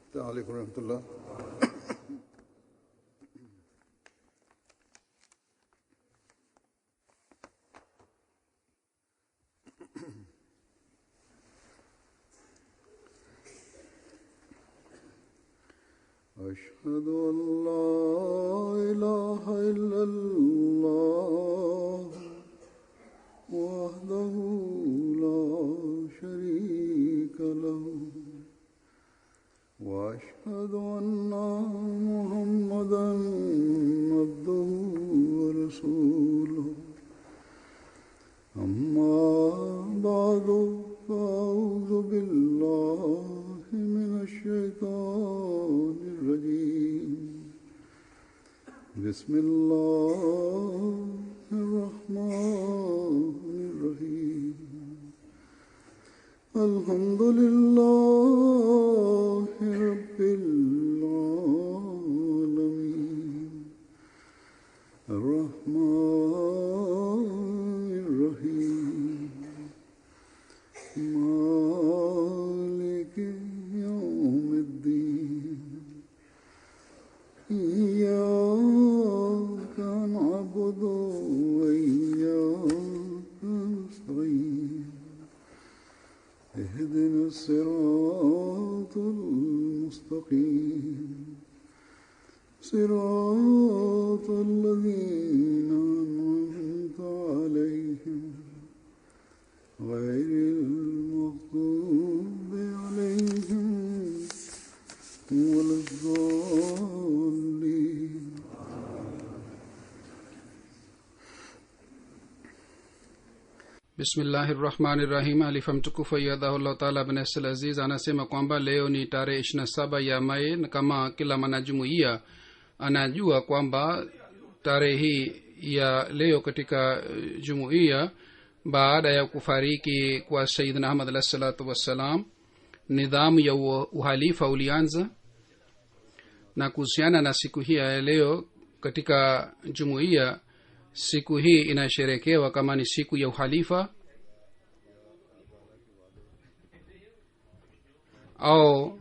السلام عليكم ورحمة الله. أشهد أن لا إله إلا الله وحده لا شريك له وأشهد أن محمدًا عبده ورسوله أما بعد فأعوذ بالله من الشيطان الرجيم بسم الله الرحمن الرحيم الحمد لله رب العالمين الرحمن الرحيم مالك يوم الدين إياك نعبد وإياك نستعين اهدنا الصراط المستقيم صراط الذين أنعمت عليهم غير المغضوب عليهم ولا الضالين. Bismillahirrahmanirrahim. Alifa mtukufu ayyadahullah ta'ala bin Asal Aziz anasema kwamba leo ni tarehe 27 ya Mai, na kama kila mwanajumuiya anajua kwamba tarehe hii ya leo katika jumuiya, baada ya kufariki kwa Sayyidina Ahmad alayhi salatu wassalam, nidhamu ya uhalifa ulianza. Na kuhusiana na siku hii ya leo katika jumuiya, siku hii inasherekewa kama ni siku ya uhalifa au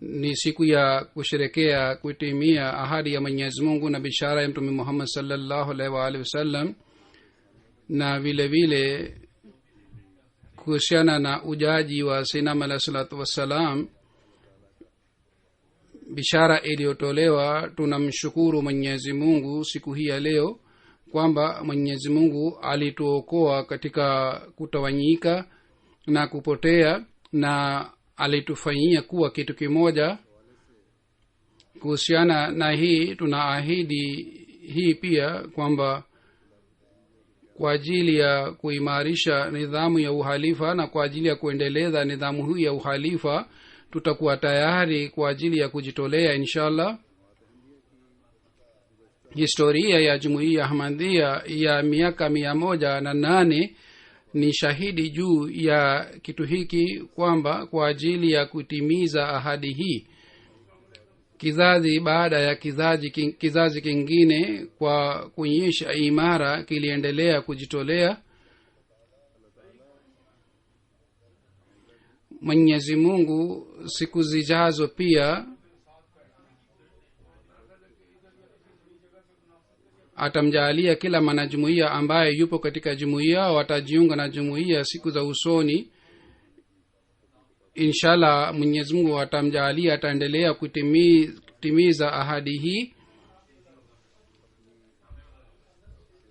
ni siku ya kusherekea kutimia ahadi ya Mwenyezi Mungu na bishara ya Mtume Muhammad sallallahu alaihi wa alihi wasallam, na vile vile kuhusiana na ujaji wa Sayyidina alayhi salatu wassalam, bishara iliyotolewa. Tunamshukuru Mwenyezi Mungu siku hii ya leo kwamba Mwenyezi Mungu alituokoa katika kutawanyika na kupotea, na alitufanyia kuwa kitu kimoja. Kuhusiana na hii tunaahidi hii pia kwamba kwa ajili ya kuimarisha nidhamu ya uhalifa na kwa ajili ya kuendeleza nidhamu hii ya uhalifa, tutakuwa tayari kwa ajili ya kujitolea inshallah. Historia ya Jumuiya Ahmadiyya ya miaka 108 ni shahidi juu ya kitu hiki, kwamba kwa ajili ya kutimiza ahadi hii, kizazi baada ya kizazi kingine kwa kuonyesha imara kiliendelea kujitolea. Mwenyezi Mungu siku zijazo pia atamjalia kila mwanajumuiya ambaye yupo katika jumuiya watajiunga na jumuiya siku za usoni inshallah. Mwenyezi Mungu atamjalia ataendelea kutimiza ahadi hii.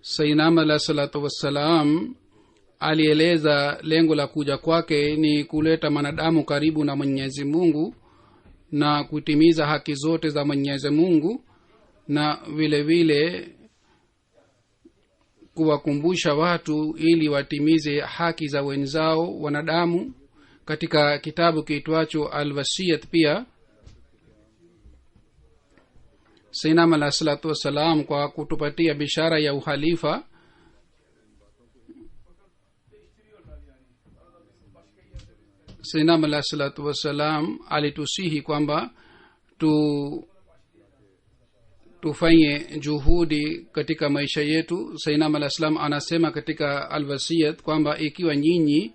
Sayyidina alayhi salatu wassalam alieleza lengo la kuja kwake ni kuleta wanadamu karibu na Mwenyezi Mungu na kutimiza haki zote za Mwenyezi Mungu, na vile vile kuwakumbusha watu ili watimize haki za wenzao wanadamu. Katika kitabu kiitwacho Al-Wasiyat pia Sayyidina alayhi salatu wassalam kwa kutupatia bishara ya uhalifa, Sayyidina alayhi salatu wassalam alitusihi kwamba tufanye juhudi katika maisha yetu. Sayyidina alayhi salam anasema katika Al-Wasiyat kwamba ikiwa nyinyi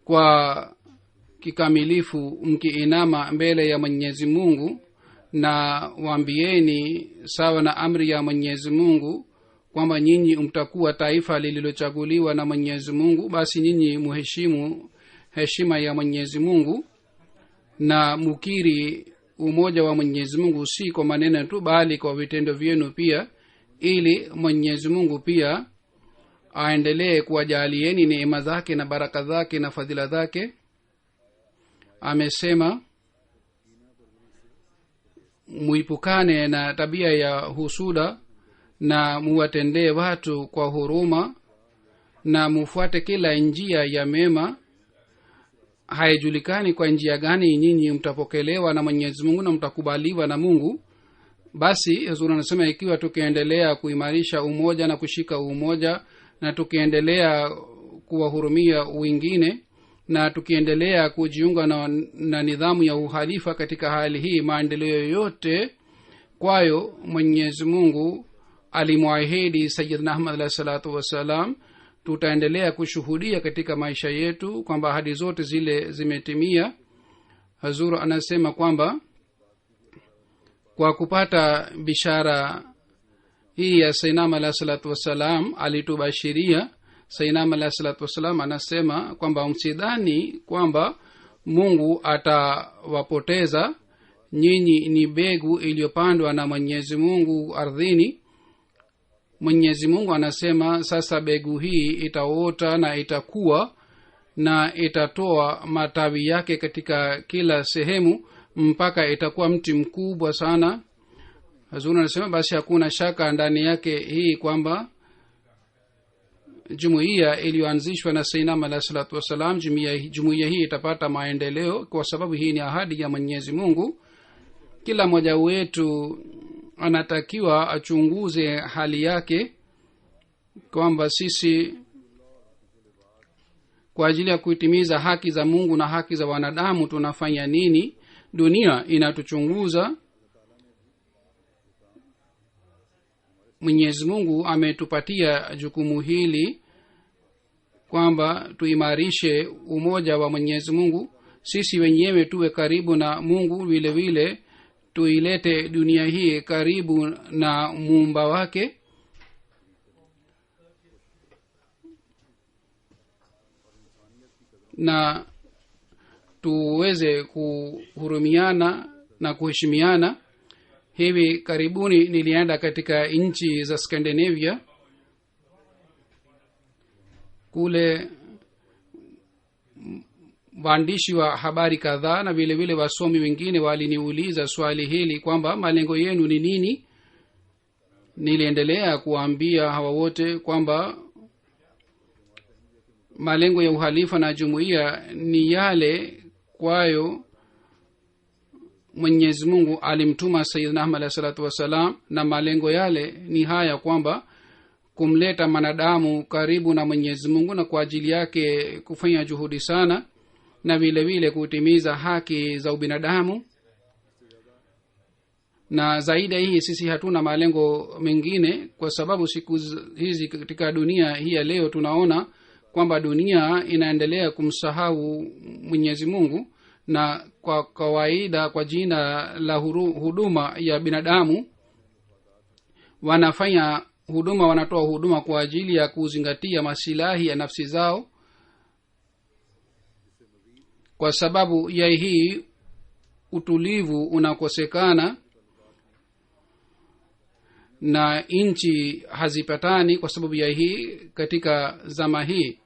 kwa kikamilifu mkiinama mbele ya Mwenyezi Mungu, na waambieni sawa na amri ya Mwenyezi Mungu kwamba nyinyi mtakuwa taifa lililochaguliwa na Mwenyezi Mungu, basi nyinyi muheshimu heshima ya Mwenyezi Mungu na mukiri umoja wa Mwenyezi Mungu, si kwa maneno tu bali kwa vitendo vyenu pia, ili Mwenyezi Mungu pia aendelee kuwajalieni neema zake na baraka zake na fadhila zake. Amesema muipukane na tabia ya husuda na muwatendee watu kwa huruma na mufuate kila njia ya mema. Haijulikani kwa njia gani nyinyi mtapokelewa na Mwenyezi Mungu na mtakubaliwa na Mungu. Basi Hazur anasema ikiwa tukiendelea kuimarisha umoja na kushika umoja, na tukiendelea kuwahurumia wengine, na tukiendelea kujiunga na nidhamu ya uhalifa katika hali hii, maendeleo yote kwayo Mwenyezi Mungu alimwahidi Sayyidina Ahmad alayhi salatu wassalam, tutaendelea kushuhudia katika maisha yetu kwamba ahadi zote zile zimetimia. Hazur anasema kwamba kwa kupata bishara hii ya Sayyidina alayhi salatu wassalam alitubashiria. Sayyidina alayhi salatu wassalam anasema kwamba msidhani kwamba Mungu atawapoteza nyinyi, ni begu iliyopandwa na Mwenyezi Mungu ardhini. Mwenyezi Mungu anasema sasa begu hii itaota na itakuwa na itatoa matawi yake katika kila sehemu mpaka itakuwa mti mkubwa sana. Hazur anasema basi hakuna shaka ndani yake hii kwamba jumuiya iliyoanzishwa na Sayyidina alayhi salatu wasalam, jumuiya hii itapata maendeleo kwa sababu hii ni ahadi ya Mwenyezi Mungu. Kila mmoja wetu anatakiwa achunguze hali yake kwamba sisi kwa ajili ya kuitimiza haki za Mungu na haki za wanadamu tunafanya nini. Dunia inatuchunguza. Mwenyezi Mungu ametupatia jukumu hili kwamba tuimarishe umoja wa Mwenyezi Mungu, sisi wenyewe tuwe karibu na Mungu, vile vile tuilete dunia hii karibu na muumba wake. Na tuweze kuhurumiana na kuheshimiana. Hivi karibuni nilienda katika nchi za Scandinavia. Kule waandishi wa habari kadhaa na vile vile wasomi wengine waliniuliza swali hili kwamba malengo yenu ni nini. Niliendelea kuambia hawa wote kwamba malengo ya uhalifa na jumuiya ni yale kwayo Mwenyezi Mungu alimtuma Sayyidina Ahmad alayhi salatu wasalam, na malengo yale ni haya kwamba kumleta manadamu karibu na Mwenyezi Mungu na kwa ajili yake kufanya juhudi sana, na vile vile kutimiza haki za ubinadamu. Na zaidi hii sisi hatuna malengo mengine, kwa sababu siku hizi katika dunia hii ya leo tunaona kwamba dunia inaendelea kumsahau Mwenyezi Mungu, na kwa kawaida kwa jina la huduma ya binadamu wanafanya huduma, wanatoa huduma kwa ajili ya kuzingatia masilahi ya nafsi zao. Kwa sababu ya hii utulivu unakosekana na nchi hazipatani. Kwa sababu ya hii katika zama hii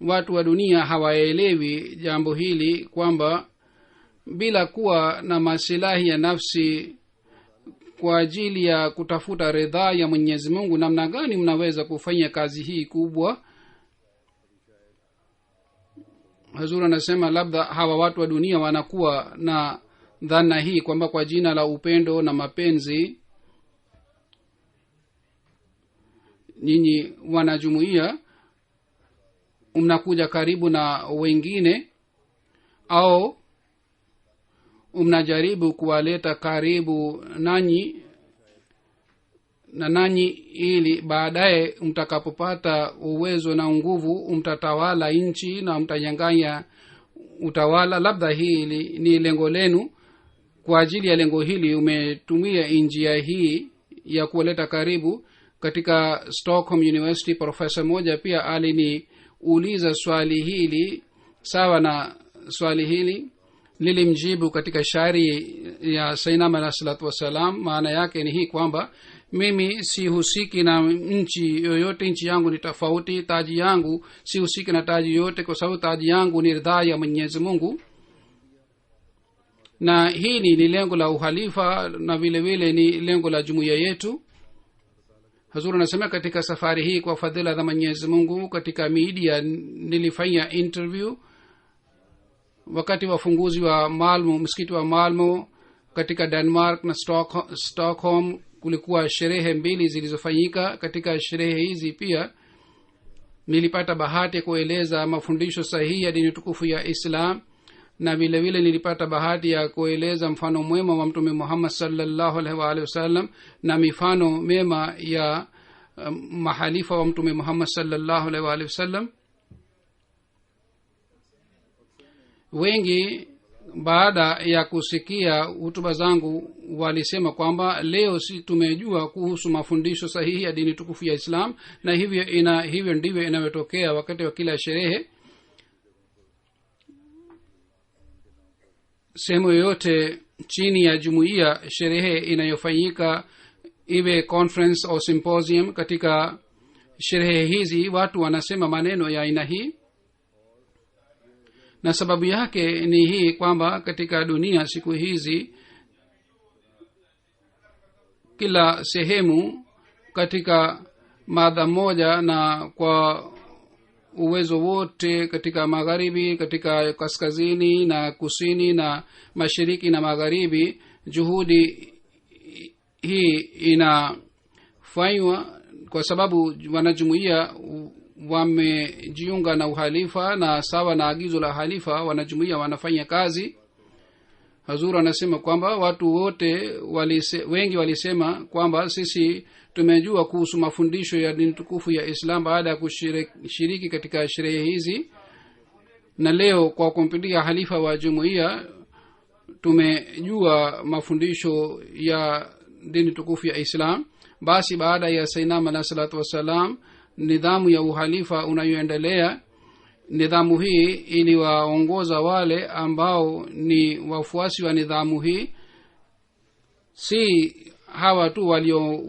watu wa dunia hawaelewi jambo hili kwamba bila kuwa na masilahi ya nafsi kwa ajili ya kutafuta ridhaa ya Mwenyezi Mungu, namna gani mnaweza kufanya kazi hii kubwa. Hazur anasema labda hawa watu wa dunia wanakuwa na dhana hii kwamba kwa jina la upendo na mapenzi nyinyi wanajumuiya mnakuja karibu na wengine, au mnajaribu kuwaleta karibu nanyi na nanyi ili baadaye mtakapopata uwezo na nguvu mtatawala nchi na mtanyang'anya utawala. Labda hili ni lengo lenu. Kwa ajili ya lengo hili umetumia njia hii ya kuwaleta karibu. Katika Stockholm University profesa moja pia aliniuliza swali hili sawa na swali hili. Nilimjibu katika shairi ya Sainam alayhi salatu wassalam. Maana yake ni hii kwamba mimi sihusiki na nchi yoyote, nchi yangu ni tofauti. Taji yangu sihusiki na taji yoyote, kwa sababu taji yangu ni ridhaa ya Mwenyezi Mungu, na hili ni lengo la uhalifa na vile vile ni lengo la jumuiya yetu. Hazur anasema katika safari hii kwa fadhila za Mwenyezi Mungu, katika media nilifanya interview wakati wa funguzi wa Malmo, msikiti wa Malmo katika Denmark na Stockholm. Kulikuwa sherehe mbili zilizofanyika. Katika sherehe hizi pia nilipata bahati ya kueleza mafundisho sahihi ya dini tukufu ya Islam, na vile vile nilipata bahati ya kueleza mfano mwema wa Mtume Muhammad sallallahu alaihi wa alihi wasallam na mifano mema ya mahalifa wa Mtume Muhammad sallallahu alaihi wa alihi wasallam. Wengi baada ya kusikia hutuba zangu walisema kwamba leo si tumejua kuhusu mafundisho sahihi ya dini tukufu ya Islam, na hivyo ndivyo inavyotokea wakati wa kila sherehe. Sehemu yoyote chini ya jumuiya, sherehe inayofanyika iwe conference au symposium, katika sherehe hizi watu wanasema maneno ya aina hii, na sababu yake ni hii kwamba katika dunia siku hizi kila sehemu katika mada moja na kwa uwezo wote, katika magharibi, katika kaskazini na kusini na mashariki na magharibi, juhudi hii inafanywa kwa sababu wanajumuiya wamejiunga na uhalifa, na sawa na agizo la halifa wanajumuiya wanafanya kazi. Hazur anasema kwamba watu wote wengi walisema kwamba sisi tumejua kuhusu mafundisho ya dini tukufu ya Islam baada ya kushiriki katika sherehe hizi, na leo kwa kumpitia halifa wa jumuiya tumejua mafundisho ya dini tukufu ya Islam. Basi baada ya Sayyidina alayhi salatu wasalam, nidhamu ya uhalifa unayoendelea, nidhamu hii iliwaongoza wale ambao ni wafuasi wa nidhamu hii. Si hawa tu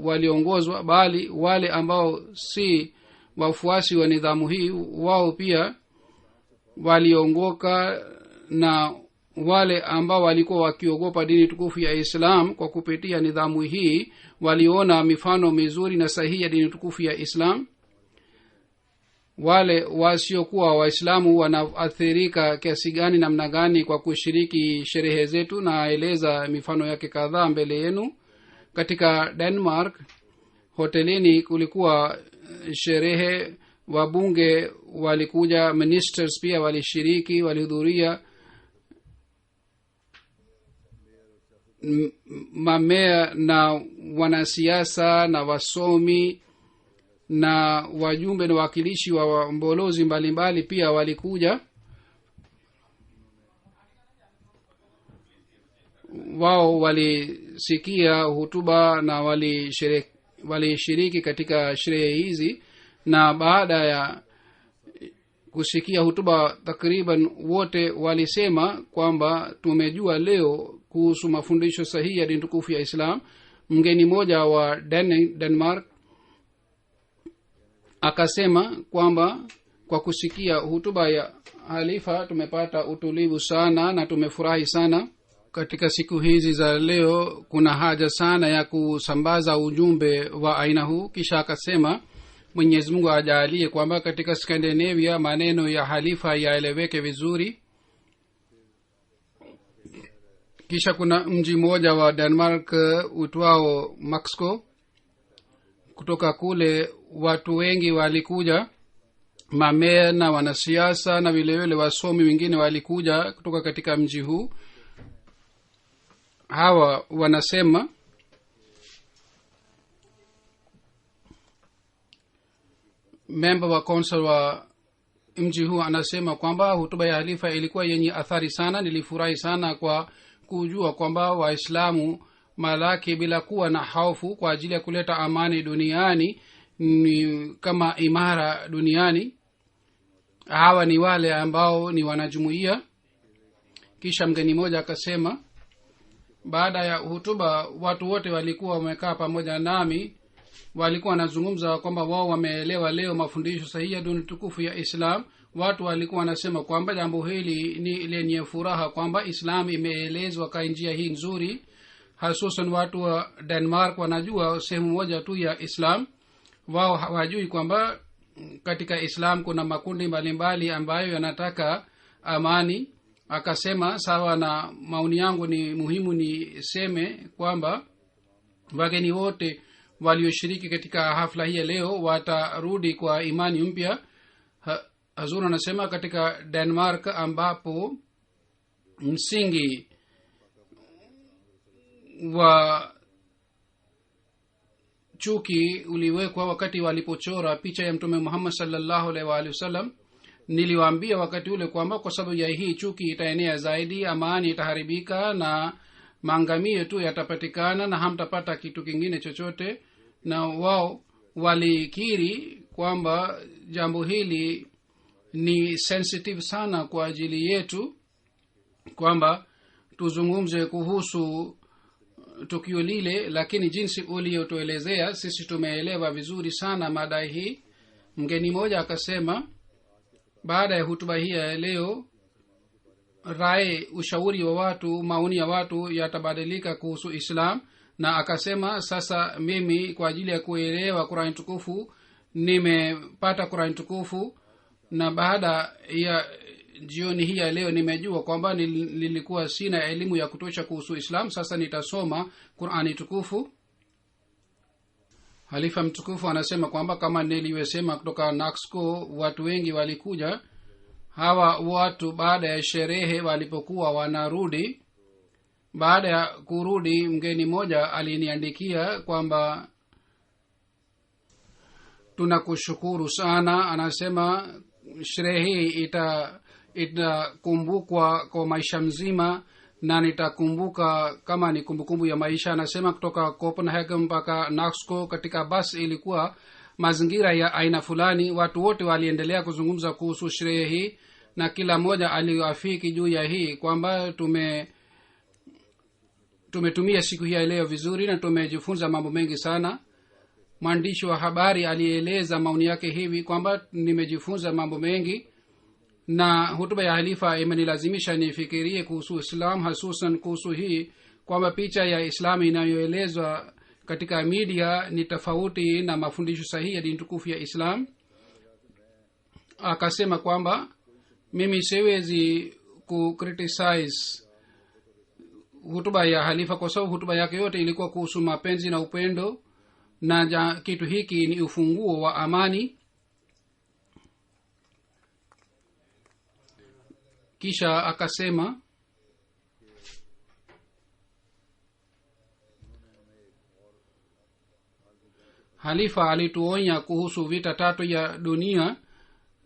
waliongozwa, bali wale ambao si wafuasi wa nidhamu hii wao pia waliongoka, na wale ambao walikuwa wakiogopa dini tukufu ya Islam kwa kupitia nidhamu hii waliona mifano mizuri na sahihi ya dini tukufu ya Islam. Wale wasiokuwa Waislamu wanaathirika kiasi gani, namna gani kwa kushiriki sherehe zetu, na aeleza mifano yake kadhaa mbele yenu. Katika Denmark hotelini kulikuwa sherehe, wabunge walikuja, ministers pia walishiriki, walihudhuria, mamea na wanasiasa na wasomi na wajumbe na wakilishi wa mbolozi mbalimbali pia walikuja. Wao walisikia hutuba na walishiriki katika sherehe hizi, na baada ya kusikia hutuba takriban wote walisema kwamba tumejua leo kuhusu mafundisho sahihi ya dini tukufu ya Islam. Mgeni mmoja wa Denmark akasema kwamba kwa kusikia hutuba ya halifa tumepata utulivu sana na tumefurahi sana. Katika siku hizi za leo kuna haja sana ya kusambaza ujumbe wa aina huu. Kisha akasema Mwenyezi Mungu ajalie kwamba katika Scandinavia maneno ya halifa yaeleweke vizuri. Kisha kuna mji mmoja wa Denmark uitwao Maxko. Kutoka kule watu wengi walikuja, mamea na wanasiasa na vile vile wasomi wengine walikuja kutoka katika mji huu. Hawa wanasema member wa council wa mji huu anasema kwamba hutuba ya halifa ilikuwa yenye athari sana. Nilifurahi sana kwa kujua kwamba waislamu malaki bila kuwa na hofu kwa ajili ya kuleta amani duniani ni kama imara duniani. Hawa ni wale ambao ni wanajumuia. Kisha mgeni mmoja akasema, baada ya hutuba watu wote walikuwa wamekaa pamoja nami, walikuwa wanazungumza kwamba wao wameelewa leo mafundisho sahihi ya dini tukufu ya Islam. Watu walikuwa wanasema kwamba jambo hili ni lenye furaha kwamba Islam imeelezwa kwa njia hii nzuri. Hasusan watu wa Denmark wanajua sehemu moja tu ya Islam. Wao hawajui kwamba katika Islam kuna makundi mbalimbali ambayo yanataka amani. Akasema sawa na maoni yangu, ni muhimu niseme kwamba wageni wote walioshiriki katika hafla hii leo watarudi kwa imani mpya. Hazur anasema katika Denmark ambapo msingi wa chuki uliwekwa wakati walipochora picha ya mtume Muhammad sallallahu alaihi wa sallam, niliwaambia wakati ule kwamba kwa sababu ya hii chuki itaenea zaidi, amani itaharibika na maangamio tu yatapatikana na hamtapata kitu kingine chochote. Na wao walikiri kwamba jambo hili ni sensitive sana kwa ajili yetu, kwamba tuzungumze kuhusu tukio lile, lakini jinsi uliotuelezea sisi tumeelewa vizuri sana mada hii. Mgeni mmoja akasema, baada ya hutuba hii ya leo ushauri wa watu, maoni ya watu yatabadilika kuhusu Islam. Na akasema sasa mimi kwa ajili ya kuelewa Qur'an tukufu nimepata Qur'an tukufu, na baada ya jioni hii ya leo nimejua kwamba nilikuwa sina elimu ya kutosha kuhusu Islam. Sasa nitasoma Qur'ani tukufu. Halifa mtukufu anasema kwamba kama nilivyosema, kutoka Naxco watu wengi walikuja. Hawa watu baada ya sherehe walipokuwa wanarudi, baada ya kurudi, mgeni mmoja aliniandikia kwamba tunakushukuru sana. Anasema sherehe hii itakumbukwa kwa maisha mzima na nitakumbuka kama ni kumbukumbu ya maisha. Anasema kutoka Copenhagen mpaka Naxco katika basi ilikuwa mazingira ya aina fulani. Watu wote waliendelea kuzungumza kuhusu sherehe hii na kila mmoja aliafiki juu ya hii kwamba tumetumia siku hii ya leo vizuri na tumejifunza mambo mengi sana. Mwandishi wa habari alieleza maoni yake hivi kwamba nimejifunza mambo mengi na hutuba ya halifa imenilazimisha nifikirie kuhusu Islam, hasusan kuhusu hii kwamba picha ya Islam inayoelezwa katika media ni tofauti na mafundisho sahihi ya dini tukufu ya Islam. Akasema kwamba mimi siwezi criticize hutuba ya halifa kwa sababu hutuba yake yote ilikuwa kuhusu mapenzi na upendo, na kitu hiki ni ufunguo wa amani. Kisha akasema halifa alituonya kuhusu vita tatu ya dunia,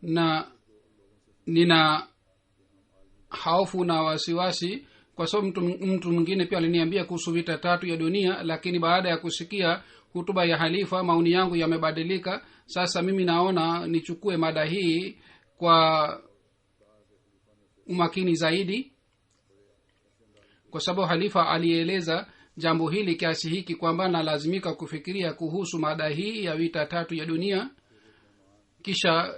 na nina hofu na wasiwasi kwa sababu mtu mwingine pia aliniambia kuhusu vita tatu ya dunia. Lakini baada ya kusikia hutuba ya halifa maoni yangu yamebadilika. Sasa mimi naona nichukue mada hii kwa umakini zaidi, kwa sababu halifa alieleza jambo hili kiasi hiki kwamba nalazimika kufikiria kuhusu mada hii ya vita tatu ya dunia. Kisha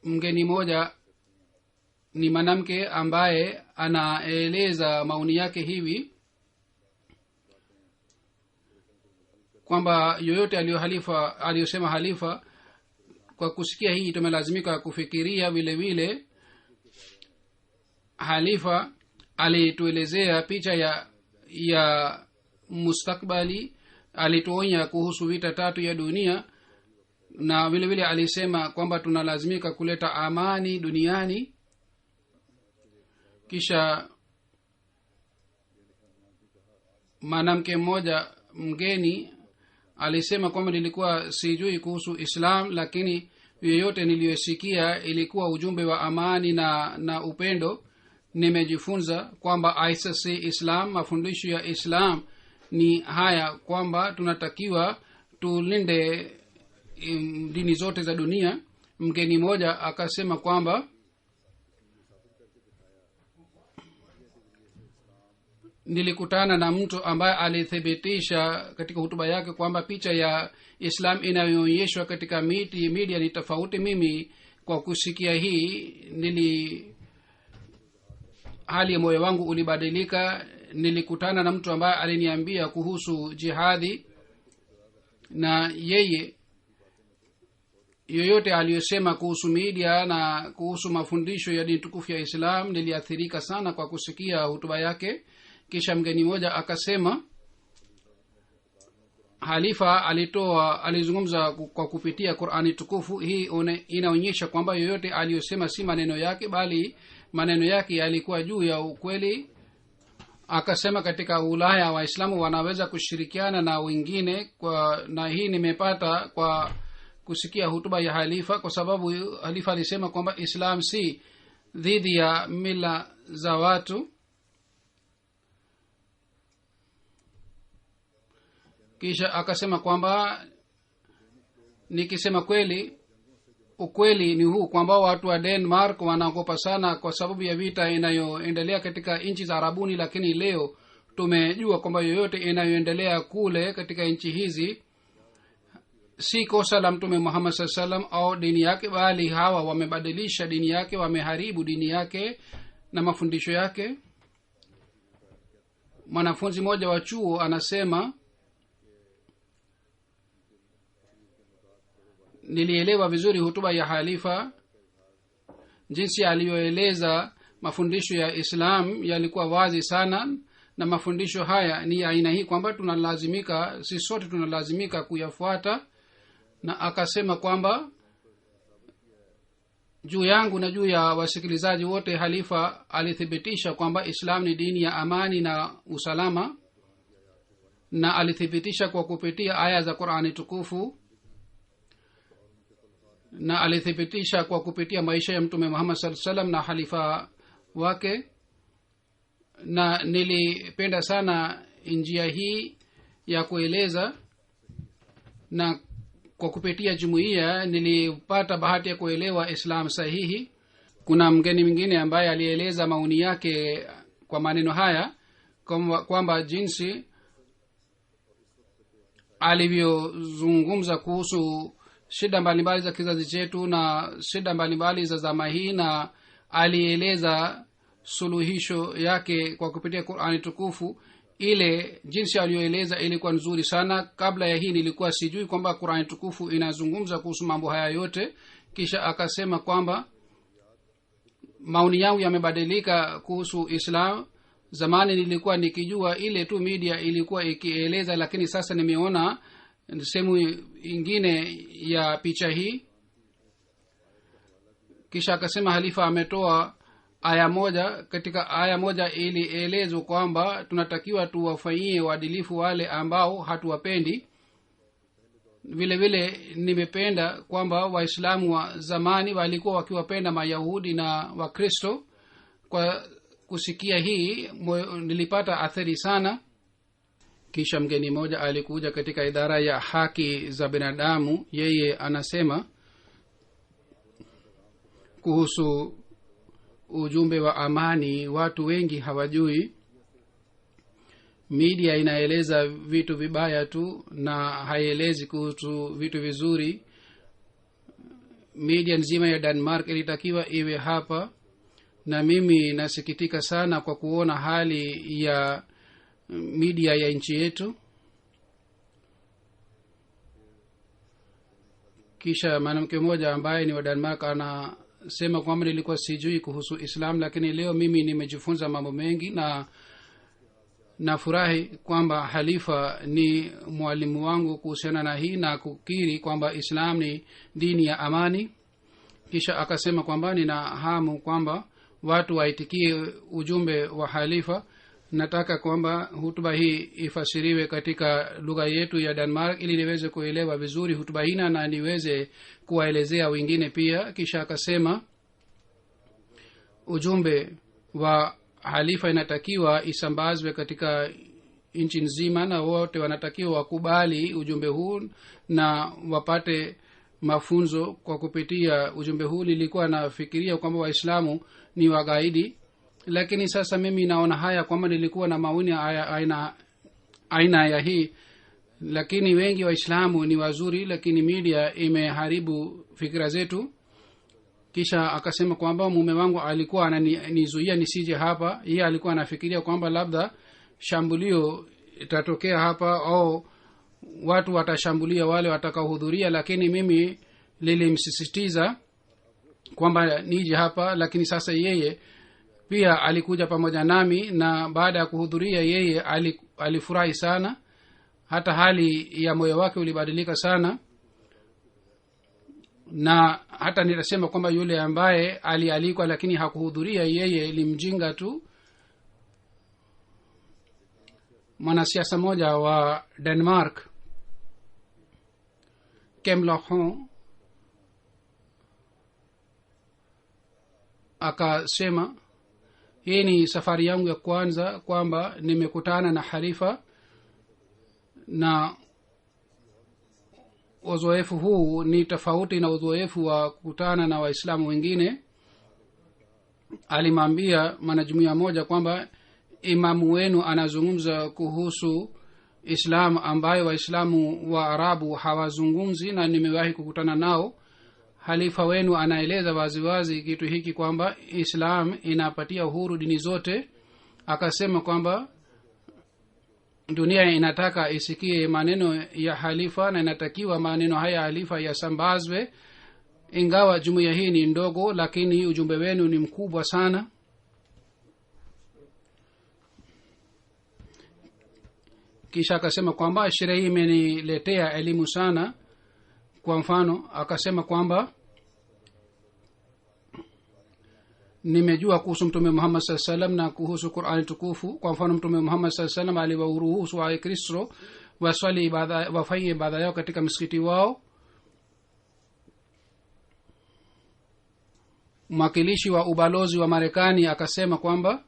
mgeni moja ni mwanamke ambaye anaeleza maoni yake hivi kwamba yoyote aliyosema halifa, kwa kusikia hii tumelazimika kufikiria. vile vile halifa alituelezea picha ya mustakbali, alituonya kuhusu vita tatu ya dunia, na vile vile alisema kwamba tunalazimika kuleta amani duniani. Kisha mwanamke mmoja mgeni alisema kwamba nilikuwa sijui kuhusu Islam, lakini yoyote niliyosikia ilikuwa ujumbe wa amani na upendo. Nimejifunza kwamba islam, mafundisho ya islam ni haya kwamba tunatakiwa tulinde dini zote za dunia. Mgeni mmoja akasema kwamba nilikutana na mtu ambaye alithibitisha katika hutuba yake kwamba picha ya islam inayoonyeshwa katika media ni tofauti. Mimi kwa kusikia hii hali ya moyo wangu ulibadilika. Nilikutana na mtu ambaye aliniambia kuhusu jihadi, na yoyote aliyosema kuhusu media na kuhusu mafundisho ya dini tukufu ya islam niliathirika sana kwa kusikia hutuba yake. Kisha mgeni mmoja akasema halifa alizungumza kwa kupitia Qur'ani tukufu. Hii inaonyesha kwamba yoyote aliyosema si maneno yake, bali maneno yake yalikuwa juu ya ukweli. Akasema katika Ulaya waislamu wanaweza kushirikiana na wengine na hii nimepata kwa kusikia hutuba ya halifa, kwa sababu halifa alisema kwamba islam si dhidi ya mila za watu. Kisha akasema kwamba nikisema ukweli ni huu kwamba watu wa Denmark wanaogopa sana kwa sababu ya vita inayoendelea katika nchi za Arabuni, lakini leo tumejua kwamba yoyote inayoendelea kule katika nchi hizi si kosa la Mtume Muhammad sallam au dini yake, bali hawa wamebadilisha dini yake, wameharibu dini yake na mafundisho yake. Mwanafunzi mmoja wa chuo anasema nilielewa vizuri hutuba ya halifa. Jinsi aliyoeleza mafundisho ya islam yalikuwa wazi sana, na mafundisho haya ni aina hii kwamba sisi sote tunalazimika kuyafuata. Na akasema kwamba juu yangu na juu ya wasikilizaji wote, halifa alithibitisha kwamba islam ni dini ya amani na usalama, na alithibitisha kwa kupitia aya za Qur'ani tukufu, na alithibitisha kwa kupitia maisha ya Mtume Muhammad sallallahu alaihi wasallam na halifa wake. Na nilipenda sana njia hii ya kueleza, na kwa kupitia jumuiya nilipata bahati ya kuelewa islam sahihi. Kuna mgeni mwingine ambaye alieleza maoni yake kwa maneno haya kwamba jinsi alivyozungumza kuhusu shida mbalimbali za kizazi chetu na shida mbalimbali za zama hii, na alieleza suluhisho yake kwa kupitia Qur'ani tukufu. Ile jinsi aliyoeleza ilikuwa nzuri sana. Kabla ya hii nilikuwa sijui kwamba Qur'ani tukufu inazungumza kuhusu mambo haya yote. Kisha akasema kwamba maoni yangu yamebadilika kuhusu islam. Zamani nilikuwa nikijua ile tu media ilikuwa ikieleza, lakini sasa nimeona sehemu ingine ya picha hii. Kisha akasema halifa ametoa aya moja. Katika aya moja ilielezwa kwamba tunatakiwa tuwafanyie uadilifu wale ambao hatuwapendi. Vile vile nimependa kwamba waislamu wa zamani walikuwa wakiwapenda mayahudi na wakristo. Kwa kusikia hii nilipata athari sana. Kisha mgeni mmoja alikuja katika idara ya haki za binadamu. Yeye anasema kuhusu ujumbe wa amani, watu wengi hawajui. Media inaeleza vitu vibaya tu na haielezi kuhusu vitu vizuri. Media nzima ya Denmark ilitakiwa iwe hapa, na mimi nasikitika sana kwa kuona hali ya media ya nchi yetu. Kisha mwanamke mmoja ambaye ni wa Denmark anasema kwamba nilikuwa sijui kuhusu islam, lakini leo mimi nimejifunza mambo mengi, na nafurahi kwamba halifa ni mwalimu wangu kuhusiana na hii, na kukiri kwamba islam ni dini ya amani. Kisha akasema kwamba nina hamu kwamba watu waitikie ujumbe wa halifa. nataka kwamba hutuba hii ifasiriwe katika lugha yetu ya Denmark ili niweze kuelewa vizuri hutuba hii na niweze kuwaelezea wengine pia. Kisha akasema ujumbe wa halifa inatakiwa isambazwe katika nchi nzima na wote wanatakiwa wakubali ujumbe huu na wapate mafunzo kwa kupitia ujumbe huu. Nilikuwa nafikiria kwamba waislamu ni wagaidi, lakini sasa mimi naona haya kwamba nilikuwa na maoni aina ya hii, lakini wengi waislamu ni wazuri, lakini media imeharibu fikira zetu. Kisha akasema kwamba mume wangu alikuwa ananizuia nisije hapa. Yeye alikuwa anafikiria kwamba labda shambulio itatokea hapa au watu watashambulia wale watakaohudhuria, lakini mimi nilimsisitiza kwamba nije hapa. Lakini sasa yeye pia alikuja pamoja nami, na baada ya kuhudhuria yeye alifurahi sana, hata hali ya moyo wake ulibadilika sana. Na hata nitasema kwamba yule ambaye alialikwa lakini hakuhudhuria yeye ni mjinga tu. Mwanasiasa moja wa Denmark, Kemlohon, akasema hii ni safari yangu ya kwanza kwamba nimekutana na halifa, na uzoefu huu ni tofauti na uzoefu wa kukutana na waislamu wengine. Alimwambia mwanajumuiya moja kwamba imamu wenu anazungumza kuhusu Islam ambayo waislamu wa Arabu hawazungumzi, na nimewahi kukutana nao. Halifa wenu anaeleza waziwazi kitu hiki kwamba Islam inapatia uhuru dini zote. Akasema kwamba dunia inataka isikie maneno ya halifa na inatakiwa maneno haya halifa yasambazwe. Ingawa jumuiya hii ni ndogo, lakini ujumbe wenu ni mkubwa sana. Kisha akasema kwamba sherehe hii imeniletea elimu sana. Kwa mfano akasema kwamba nimejua kuhusu mtume Muhammad sallallahu alaihi wasallam na kuhusu Qur'an tukufu. Kwa mfano mtume Muhammad sallallahu alaihi wasallam aliwaruhusu wa Kristo waswali ibada, wafanye ibada yao katika msikiti wao. Mwakilishi wa ubalozi wa Marekani akasema kwamba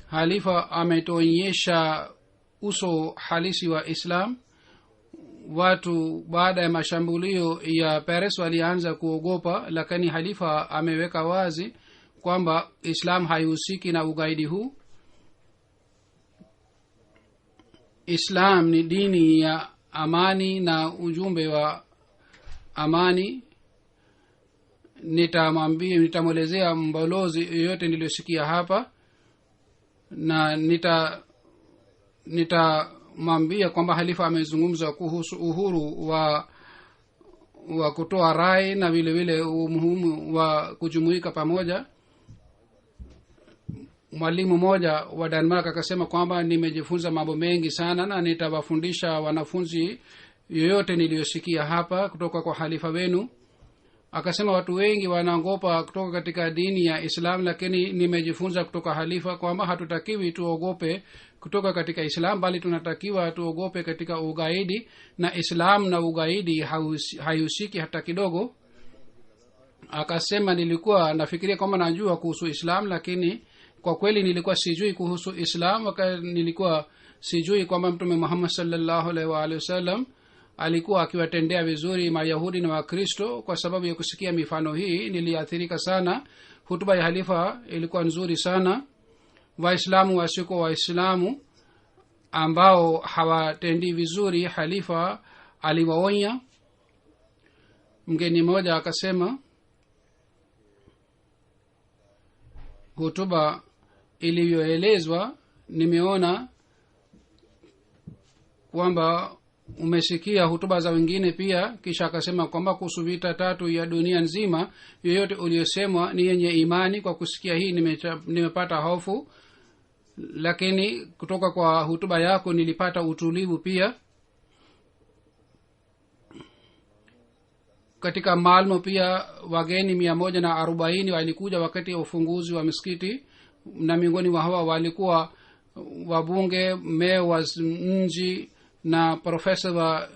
halifa ametoonyesha uso halisi wa Islam. Watu baada ya mashambulio ya Paris walianza kuogopa, lakini halifa ameweka wazi kwamba Islam haihusiki na ugaidi huu. Islam ni dini ya amani na ujumbe wa amani. Nitamwelezea mbalozi yoyote niliyosikia hapa, na nitamwambia kwamba halifa amezungumza kuhusu uhuru wa kutoa rai na vile vile umuhimu wa kujumuika pamoja. Mwalimu mmoja wa Denmark akasema kwamba nimejifunza mambo mengi sana na nitawafundisha wanafunzi yoyote niliyosikia hapa kutoka kwa halifa wenu. Akasema watu wengi wanaogopa kutoka katika dini ya Islam, lakini nimejifunza kutoka halifa kwamba hatutakiwi tuogope kutoka katika Islam, bali tunatakiwa tuogope katika ugaidi, na Islam na ugaidi haihusiki hata kidogo. Akasema nilikuwa nafikiria kwamba najua kuhusu Islam, lakini kwa kweli nilikuwa sijui kuhusu Islam. Nilikuwa sijui kwamba mtume Muhammad sallallahu alaihi wasallam alikuwa akiwatendea vizuri Mayahudi na Wakristo. Kwa sababu ya kusikia mifano hii niliathirika sana. Hutuba ya halifa ilikuwa nzuri sana. Waislamu wasiko waislamu ambao hawatendi vizuri halifa aliwaonya. Mgeni mmoja akasema hutuba ilivyoelezwa, nimeona kwamba umesikia hutuba za wengine pia. Kisha akasema kwamba kuhusu vita tatu ya dunia nzima, yoyote uliosemwa ni yenye imani. Kwa kusikia hii nimepata hofu, lakini kutoka kwa hutuba yako nilipata utulivu pia. Katika Malmo pia wageni 140 walikuja wakati wa ufunguzi wa msikiti, na miongoni wa hawa walikuwa wabunge, meya wa mji na profesa wa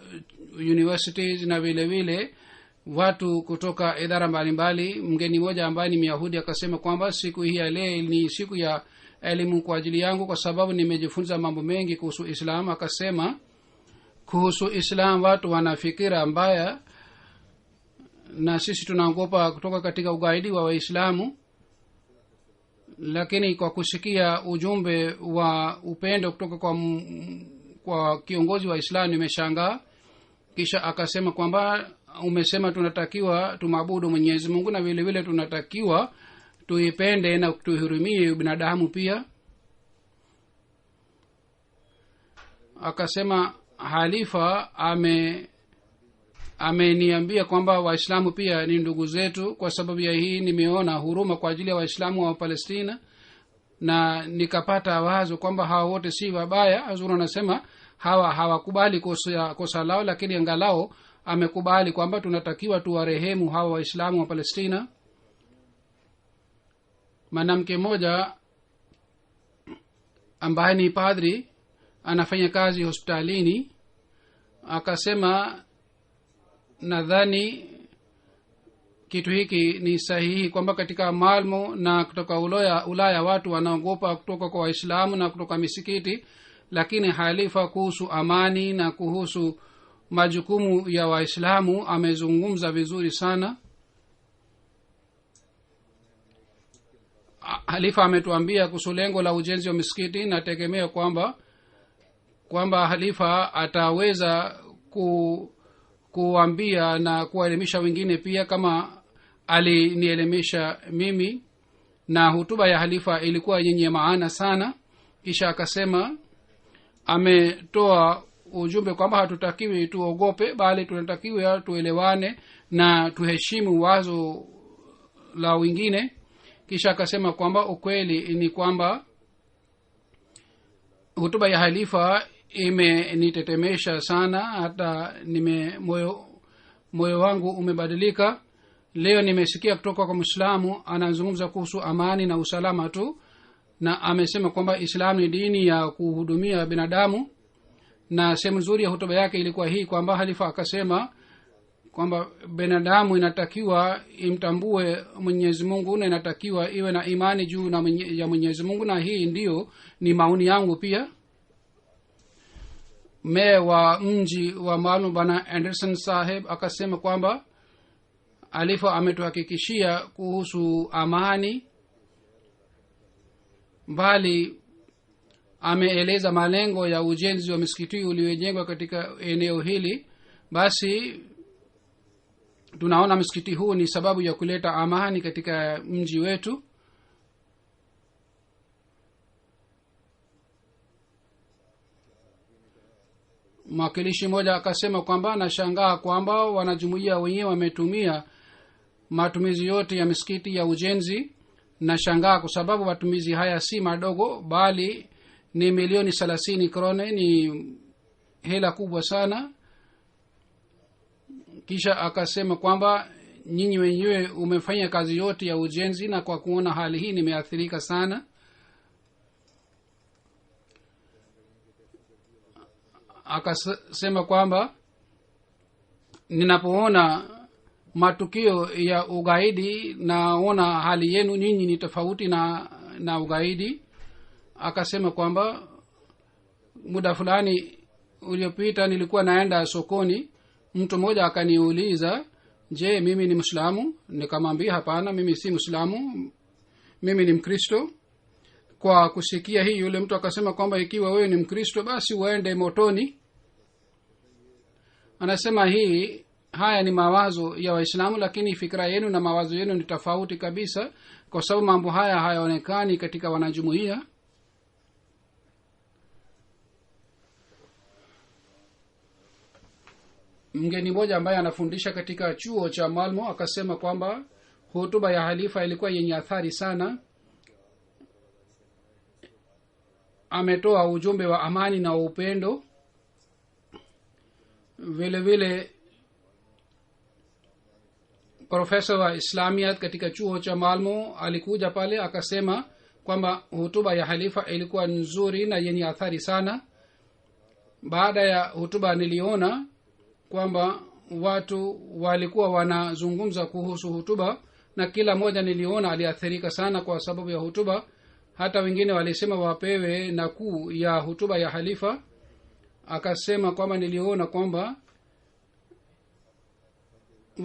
universities na vile vile watu kutoka idara mbalimbali. Mgeni mmoja ambaye ni Myahudi akasema kwamba siku hii ya leo ni siku ya elimu kwa ajili yangu, kwa sababu nimejifunza mambo mengi kuhusu Islam. Akasema kuhusu Islam watu wana fikira mbaya na sisi tunaogopa kutoka katika ugaidi wa Waislamu, lakini kwa kusikia ujumbe wa upendo kutoka kwa kiongozi wa Islam nimeshangaa. Kisha akasema kwamba umesema tunatakiwa tumwabudu Mwenyezi Mungu na vile vile tunatakiwa tuipende na tuhurumie binadamu pia. Akasema halifa ameniambia kwamba Waislamu pia ni ndugu zetu. Kwa sababu ya hii nimeona huruma kwa ajili ya Waislamu wa Palestina na nikapata wazo kwamba hawa wote si wabaya. Hazur anasema hawakubali kosa lao, lakini angalao amekubali kwamba tunatakiwa tuwarehemu hawa Waislamu wa Palestina. mwanamke mmoja ambaye ni padri anafanya kazi hospitalini akasema nadhani kitu hiki ni sahihi kwamba katika Malmo na kutoka Ulaya watu wanaogopa kutoka kwa Waislamu na kutoka misikiti, lakini halifa kuhusu amani na kuhusu majukumu ya Waislamu amezungumza vizuri sana. Halifa ametuambia kuhusu lengo la ujenzi wa misikiti. Nategemea kwamba halifa ataweza kuambia na kuwaelimisha wengine pia kama alinielimisha mimi, na hutuba ya halifa ilikuwa yenye maana sana. Kisha akasema ametoa ujumbe kwamba hatutakiwi tuogope, bali tunatakiwa tuelewane na tuheshimu wazo la wengine. Kisha akasema kwamba ukweli ni kwamba hutuba ya halifa imenitetemesha sana, hata moyo wangu umebadilika. Leo nimesikia kutoka kwa Muislamu anazungumza kuhusu amani na usalama tu, na amesema kwamba Islam ni dini ya kuhudumia binadamu. Na sehemu nzuri ya hutuba yake ilikuwa hii kwamba halifa akasema kwamba binadamu inatakiwa imtambue Mwenyezi Mungu na inatakiwa iwe na imani juu ya Mwenyezi Mungu, na hii ndio ni maoni yangu pia. Meya wa mji wa Malmo bwana Anderson Saheb akasema kwamba halifa ametuhakikishia kuhusu amani, bali ameeleza malengo ya ujenzi wa misikiti uliojengwa katika eneo hili. Basi tunaona msikiti huu ni sababu ya kuleta amani katika mji wetu. Mwakilishi mmoja akasema kwamba nashangaa kwamba wanajumuiya wenyewe wametumia matumizi yote ya misikiti ya ujenzi. Nashangaa kwa sababu matumizi haya si madogo, bali ni milioni 30 krone, ni hela kubwa sana. Kisha akasema kwamba nyinyi wenyewe umefanya kazi yote ya ujenzi, na kwa kuona hali hii nimeathirika sana. Akasema kwamba ninapoona matukio ya ugaidi naona hali yenu nyinyi ni tofauti na ugaidi. Akasema kwamba muda fulani uliopita nilikuwa naenda sokoni, mtu mmoja akaniuliza je, mimi ni Muislamu? Nikamwambia hapana, mimi si Muislamu, mimi ni Mkristo. Kwa kusikia hii yule mtu akasema kwamba ikiwa wewe ni Mkristo basi uende motoni. Anasema haya ni mawazo ya Waislamu, lakini fikra yenu na mawazo yenu ni tofauti kabisa, kwa sababu mambo haya hayaonekani katika wanajumuiya. Mgeni mmoja ambaye anafundisha katika chuo cha Malmo akasema kwamba hotuba ya halifa ilikuwa yenye athari sana. Ametoa ujumbe wa amani na upendo. Vile vile profesa wa Islamiyat katika chuo cha Malmo alikuja pale akasema kwamba hutuba ya halifa ilikuwa nzuri na yenye athari sana. Baada ya hutuba niliona kwamba watu walikuwa wanazungumza kuhusu hutuba, na kila mmoja niliona aliathirika sana kwa sababu ya hutuba. Hata wengine walisema wapewe nakuu ya hutuba ya halifa. Akasema kwamba niliona kwamba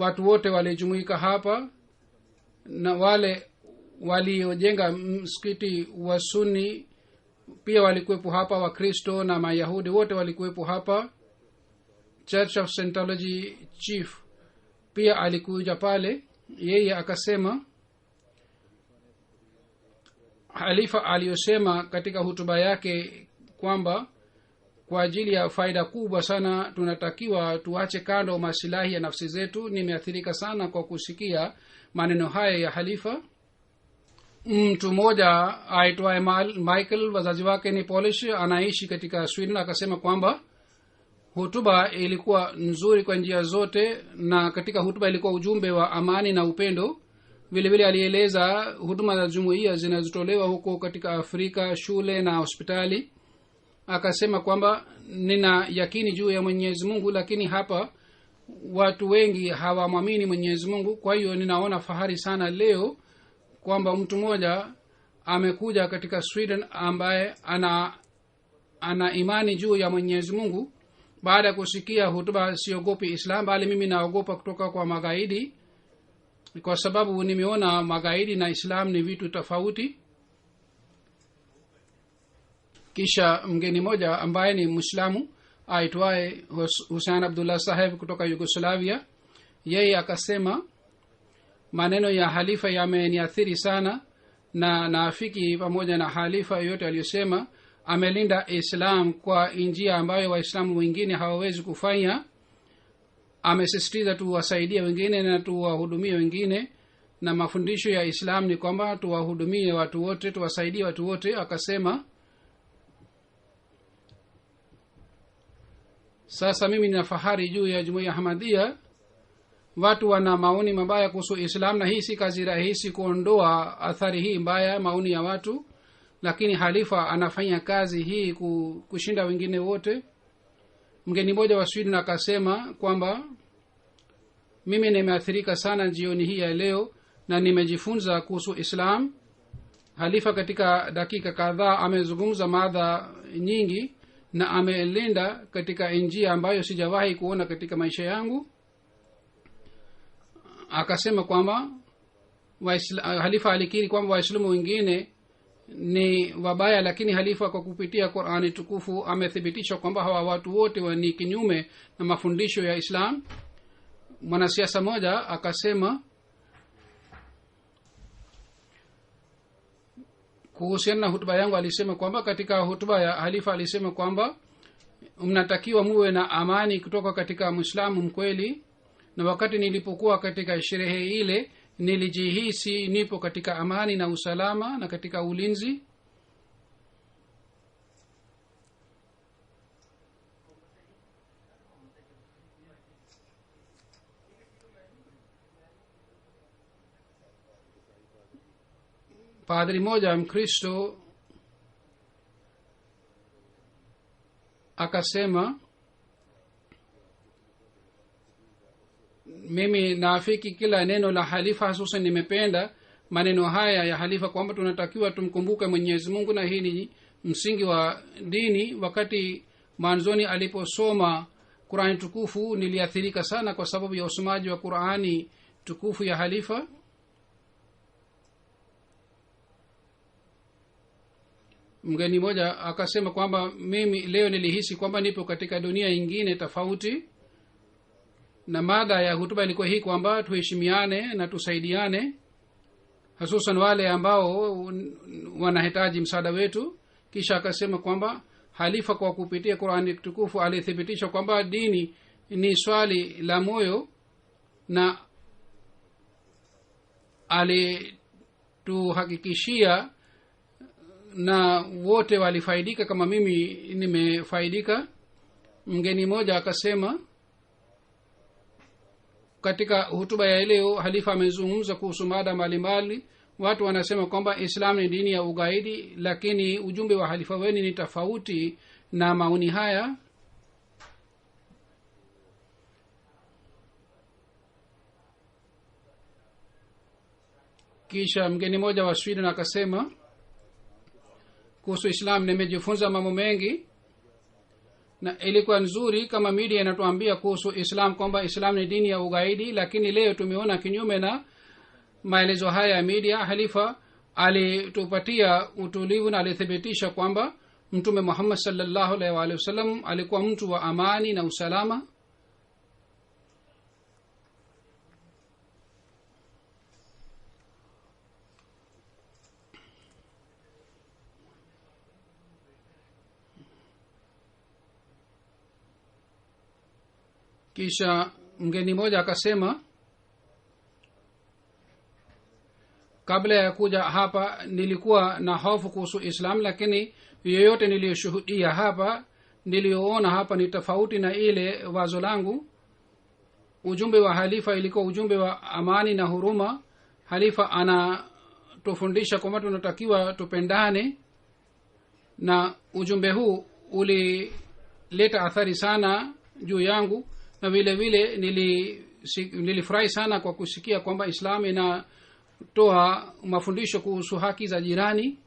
watu wote walijumuika hapa, na wale waliojenga msikiti wa Sunni pia walikuwepo hapa, Wakristo na Mayahudi wote walikuwepo hapa. Church of Scientology chief pia alikuja pale. Yeye akasema halifa aliyosema katika hutuba yake kwamba kwa ajili ya faida kubwa sana tunatakiwa tuache kando masilahi ya nafsi zetu. Nimeathirika sana kwa kusikia maneno haya ya halifa. Mtu mmoja aitwaye Michael, wazazi wake ni Polish, anaishi katika Sweden, akasema kwamba hutuba ilikuwa nzuri kwa njia zote, na katika hutuba ilikuwa ujumbe wa amani na upendo. Vile vile alieleza huduma za jumuiya zinazotolewa huko katika Afrika, shule na hospitali. Akasema kwamba nina yakini juu ya Mwenyezi Mungu, lakini hapa watu wengi hawamwamini Mwenyezi Mungu. Kwa hiyo ninaona fahari sana leo kwamba mtu mmoja amekuja katika Sweden ambaye ana imani juu ya Mwenyezi Mungu. Baada ya kusikia hutuba, siogopi Islam, bali mimi naogopa kutoka kwa magaidi, kwa sababu nimeona magaidi na Islam ni vitu tofauti. Kisha mgeni moja ambaye ni Muislamu aitwaye Hussein Abdullah Saheb kutoka Yugoslavia, yeye akasema maneno ya halifa yameniathiri sana, na naafiki pamoja na halifa yote aliyosema. Amelinda Islam kwa njia ambayo Waislamu wengine hawawezi kufanya. Amesisitiza tuwasaidie wengine na tuwahudumie wengine, na mafundisho ya Islam ni kwamba tuwahudumie watu wote, tuwasaidie watu wote. Akasema sasa mimi nina fahari juu ya jumuiya Ahmadiyya. Watu wana maoni mabaya kuhusu Islam, na hii si kazi rahisi kuondoa athari hii mbaya maoni ya watu, lakini halifa anafanya kazi hii kushinda wengine wote. Mgeni mmoja wa Sweden akasema kwamba mimi nimeathirika sana jioni hii ya leo na nimejifunza kuhusu Islam. Halifa katika dakika kadhaa amezungumza mada nyingi na amelinda katika njia ambayo sijawahi kuona katika maisha yangu. Akasema kwamba halifa alikiri kwamba Waislamu wengine ni wabaya, lakini halifa kwa kupitia Qur'ani tukufu amethibitisha kwamba hawa watu wote ni kinyume na mafundisho ya Islam. Mwanasiasa moja akasema kuhusiana na hutuba yangu, alisema kwamba katika hutuba ya halifa alisema kwamba mnatakiwa muwe na amani kutoka katika Muislamu mkweli, na wakati nilipokuwa katika sherehe ile nilijihisi nipo katika amani na usalama na katika ulinzi. Padri moja Mkristo akasema mimi naafiki kila neno la halifa, hususan nimependa maneno haya ya halifa kwamba tunatakiwa tumkumbuke Mwenyezi Mungu na hii ni msingi wa dini. Wakati mwanzoni aliposoma Qur'ani tukufu niliathirika sana kwa sababu ya usomaji wa Qur'ani tukufu ya halifa. Mgeni moja akasema kwamba mimi leo nilihisi kwamba nipo katika dunia nyingine tofauti, na mada ya hutuba ilikuwa hii kwamba tuheshimiane na tusaidiane, hususan wale ambao wanahitaji msaada wetu. Kisha akasema kwamba halifa kwa kupitia Qur'ani tukufu alithibitisha kwamba dini ni swali la moyo, na alituhakikishia na wote walifaidika kama mimi nimefaidika. Mgeni mmoja akasema katika hutuba ya leo halifa amezungumza kuhusu mada mbalimbali, watu wanasema kwamba islam ni dini ya ugaidi, lakini ujumbe wa halifa wenu ni tofauti na maoni haya. kisha mgeni mmoja wa Sweden akasema kuhusu islam, nimejifunza mambo mengi na ilikuwa nzuri kama media inatuambia kuhusu islam kwamba islam ni dini ya ugaidi, lakini leo tumeona kinyume na maelezo haya ya media. Halifa alitupatia utulivu na alithibitisha kwamba mtume Muhammad sallallahu alaihi wasallam alikuwa mtu wa amani na usalama. kisha mgeni mmoja akasema, kabla ya kuja hapa nilikuwa na hofu kuhusu islam, lakini yoyote niliyoshuhudia hapa niliyoona hapa ni tofauti na ile wazo langu. Ujumbe wa halifa ilikuwa ujumbe wa amani na huruma. Halifa anatufundisha kwamba tunatakiwa tupendane, na ujumbe huu ulileta athari sana juu yangu, na vile vile nilifurahi sana kwa kusikia kwamba islam inatoa mafundisho kuhusu haki za jirani.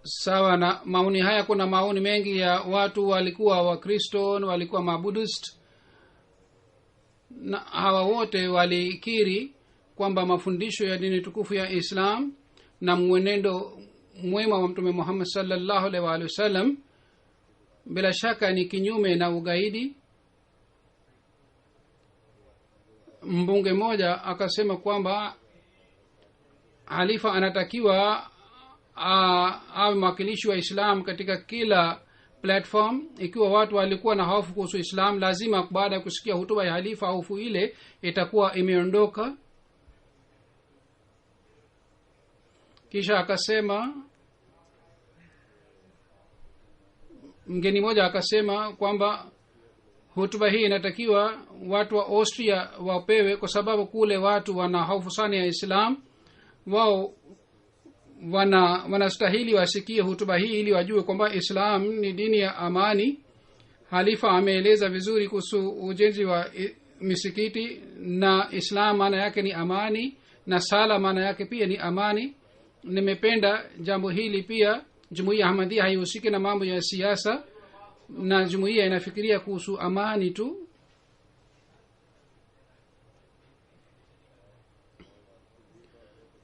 Sawa na maoni haya, kuna maoni mengi ya watu walikuwa wakristo, walikuwa mabudist, na hawa wote walikiri kwamba mafundisho ya dini tukufu ya islam na mwenendo mwema wa mtume Muhammad sallallahu alaihi wasallam bila shaka ni kinyume na ugaidi. Mbunge mmoja akasema kwamba halifa anatakiwa awe mwakilishi wa islam katika kila platform. Ikiwa watu walikuwa na hofu kuhusu islam, lazima baada ya kusikia hutuba ya halifa hofu ile itakuwa imeondoka. kisha akasema, mgeni mmoja akasema kwamba hutuba hii inatakiwa watu wa Austria wapewe, kwa sababu kule watu wana hofu sana ya islam. Wao wanastahili wasikie hutuba hii ili wajue kwamba islam ni dini ya amani. Halifa ameeleza vizuri kuhusu ujenzi wa misikiti, na islam maana yake ni amani, na sala maana yake pia ni amani. Nimependa jambo hili pia. Jumuiya Ahmadiyya haihusiki na mambo ya siasa, na jumuiya inafikiria kuhusu amani tu.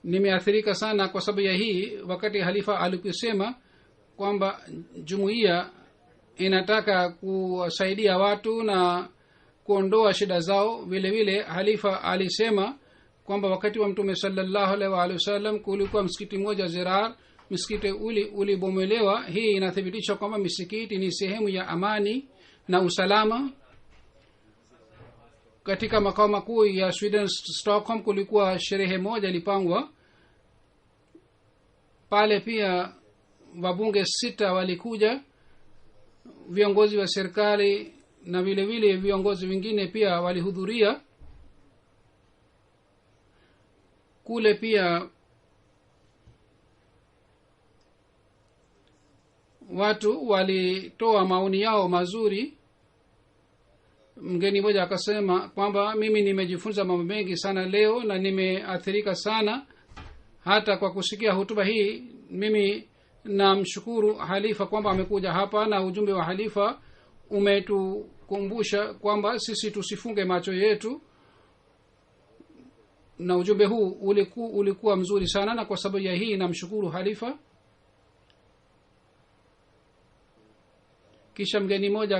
Nimeathirika sana kwa sababu ya hii wakati halifa aliposema kwamba jumuiya inataka kusaidia watu na kuondoa shida zao. vile vile halifa alisema kwamba wakati wa mtume sallallahu alaihi wasallam kulikuwa msikiti mmoja Zirar, msikiti ulibomolewa. Hii inathibitisha kwamba misikiti ni sehemu ya amani na usalama. Katika makao makuu ya Sweden, Stockholm, kulikuwa sherehe moja ilipangwa pale. Pia wabunge 6 walikuja, viongozi wa serikali na vile vile viongozi wengine pia walihudhuria kule. Pia watu walitoa maoni yao mazuri. Mgeni mmoja akasema kwamba mimi nimejifunza mambo mengi sana leo na nimeathirika sana hata kwa kusikia hutuba hii. Mimi namshukuru halifa kwamba amekuja hapa, na ujumbe wa halifa umetukumbusha kwamba sisi tusifunge macho yetu, na ujumbe huu ulikuwa mzuri sana, na kwa sababu ya hii namshukuru halifa. Kisha mgeni mmoja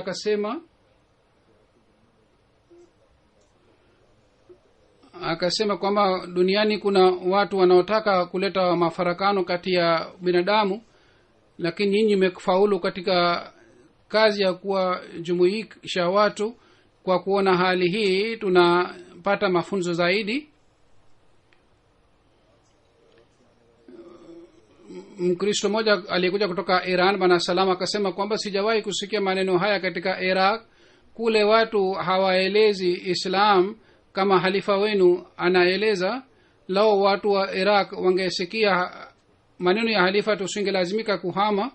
akasema kwamba duniani kuna watu wanaotaka kuleta mafarakano kati ya binadamu, lakini nyinyi mmefaulu katika kazi ya kuwajumuisha watu. Kwa kuona hali hii tunapata mafunzo zaidi. Mkristo mmoja aliyekuja kutoka Iran, bana Salama, akasema kwamba sijawahi kusikia maneno haya katika Iraq, kule watu hawaelezi islam kama halifa wenu anaeleza. Lao watu wa iraq wangesikia maneno ya halifa tusingelazimika kuhama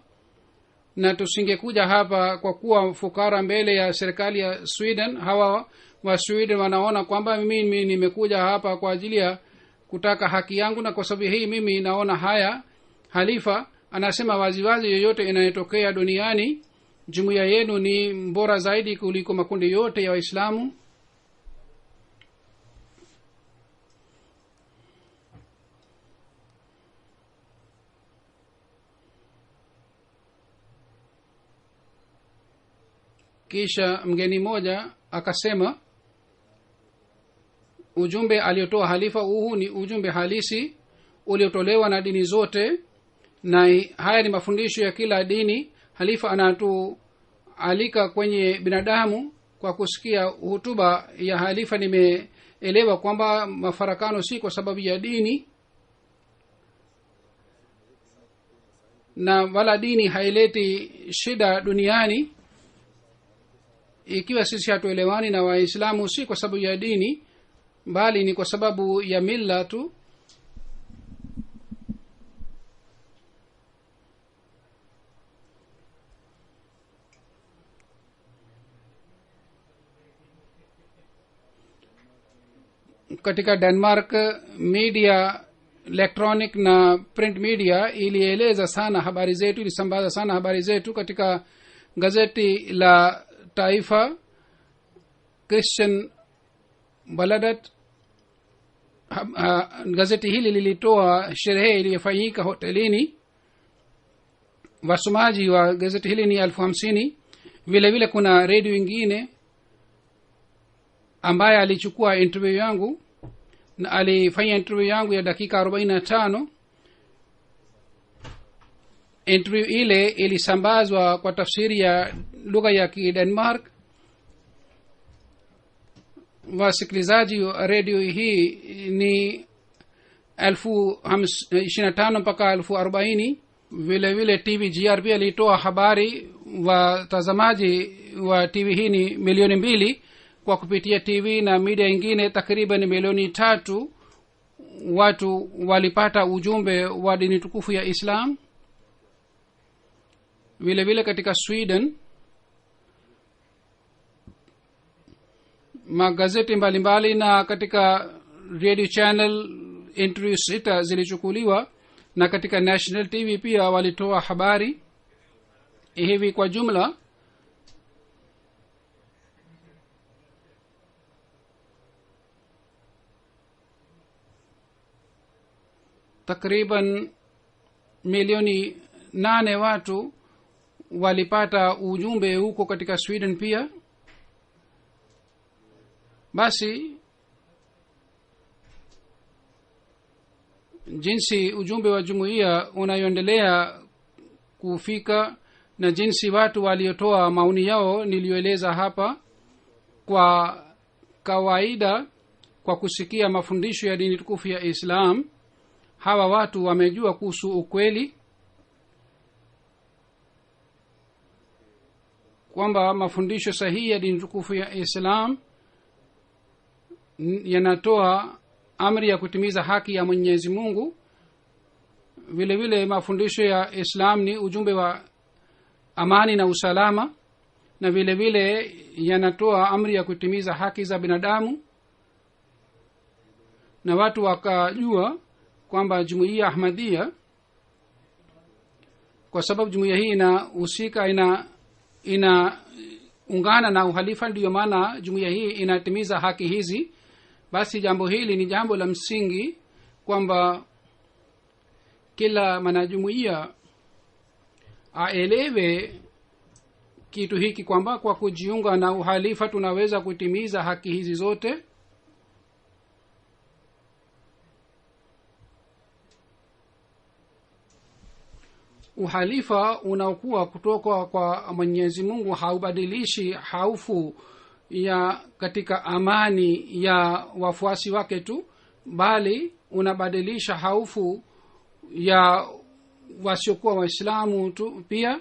na tusingekuja hapa kwa kuwa fukara mbele ya serikali ya Sweden. Hawa wa Sweden wanaona kwamba mimi nimekuja hapa kwa ajili ya kutaka haki yangu, na kwa sababu hii mimi naona haya. Halifa anasema waziwazi, yoyote inayotokea duniani jumuiya yenu ni bora zaidi kuliko makundi yote ya Waislamu. Kisha mgeni moja akasema ujumbe aliotoa halifa huu ni ujumbe halisi uliotolewa na dini zote, na haya ni mafundisho ya kila dini. Halifa anatualika kwenye binadamu. Kwa kusikia hutuba ya halifa nimeelewa kwamba mafarakano si kwa sababu ya dini, na wala dini haileti shida duniani. Ikiwa sisi hatuelewani na Waislamu si kwa sababu ya dini, bali ni kwa sababu ya mila tu. Katika Denmark media electronic na print media ilieleza sana habari zetu, ilisambaza sana habari zetu. Katika gazeti la Taifa Christian Baladat, gazeti hili lilitoa sherehe iliyofanyika hotelini. Wasomaji wa gazeti hili ni 50,000. vile vile kuna radio ingine ambaye alichukua interview yangu na alifanya interview yangu ya dakika 45. interview ile ilisambazwa kwa tafsiri ya lugha ya Denmark. Wasikilizaji wa radio hii ni 25,000 mpaka 40,000. vile vile TV GRP alitoa habari. Watazamaji wa TV hii ni 2,000,000 kwa kupitia TV na media ingine takriban 3,000,000 watu walipata ujumbe wa dini tukufu ya Islam. vile vile katika Sweden magazeti mbalimbali na katika radio channel interview 6 zilichukuliwa, na katika National TV pia walitoa habari. Hivi kwa jumla takriban 8,000,000 watu walipata ujumbe huko katika Sweden pia. Basi jinsi ujumbe wa jumuiya unayoendelea kufika na jinsi watu waliotoa maoni yao nilioeleza hapa, kwa kawaida kwa kusikia mafundisho ya dini tukufu ya Islam, hawa watu wamejua kuhusu ukweli kwamba mafundisho sahihi ya dini tukufu ya Islam yanatoa amri ya kutimiza haki ya Mwenyezi Mungu. vile vile mafundisho ya Islam ni ujumbe wa amani na usalama, na vile vile yanatoa amri ya kutimiza haki za binadamu. Na watu wakajua kwamba jumuiya Ahmadiyya, kwa sababu jumuiya hii inahusika inaungana na uhalifa, ndio maana jumuiya hii inatimiza haki hizi. Basi jambo hili ni jambo la msingi kwamba kila mwanajumuiya aelewe kitu hiki, kwamba kwa kujiunga na uhalifa tunaweza kutimiza haki hizi zote. Uhalifa unaokuwa kutoka kwa Mwenyezi Mungu haubadilishi haufu ya katika amani ya wafuasi wake tu, bali unabadilisha haufu ya wasiokuwa Waislamu tu pia.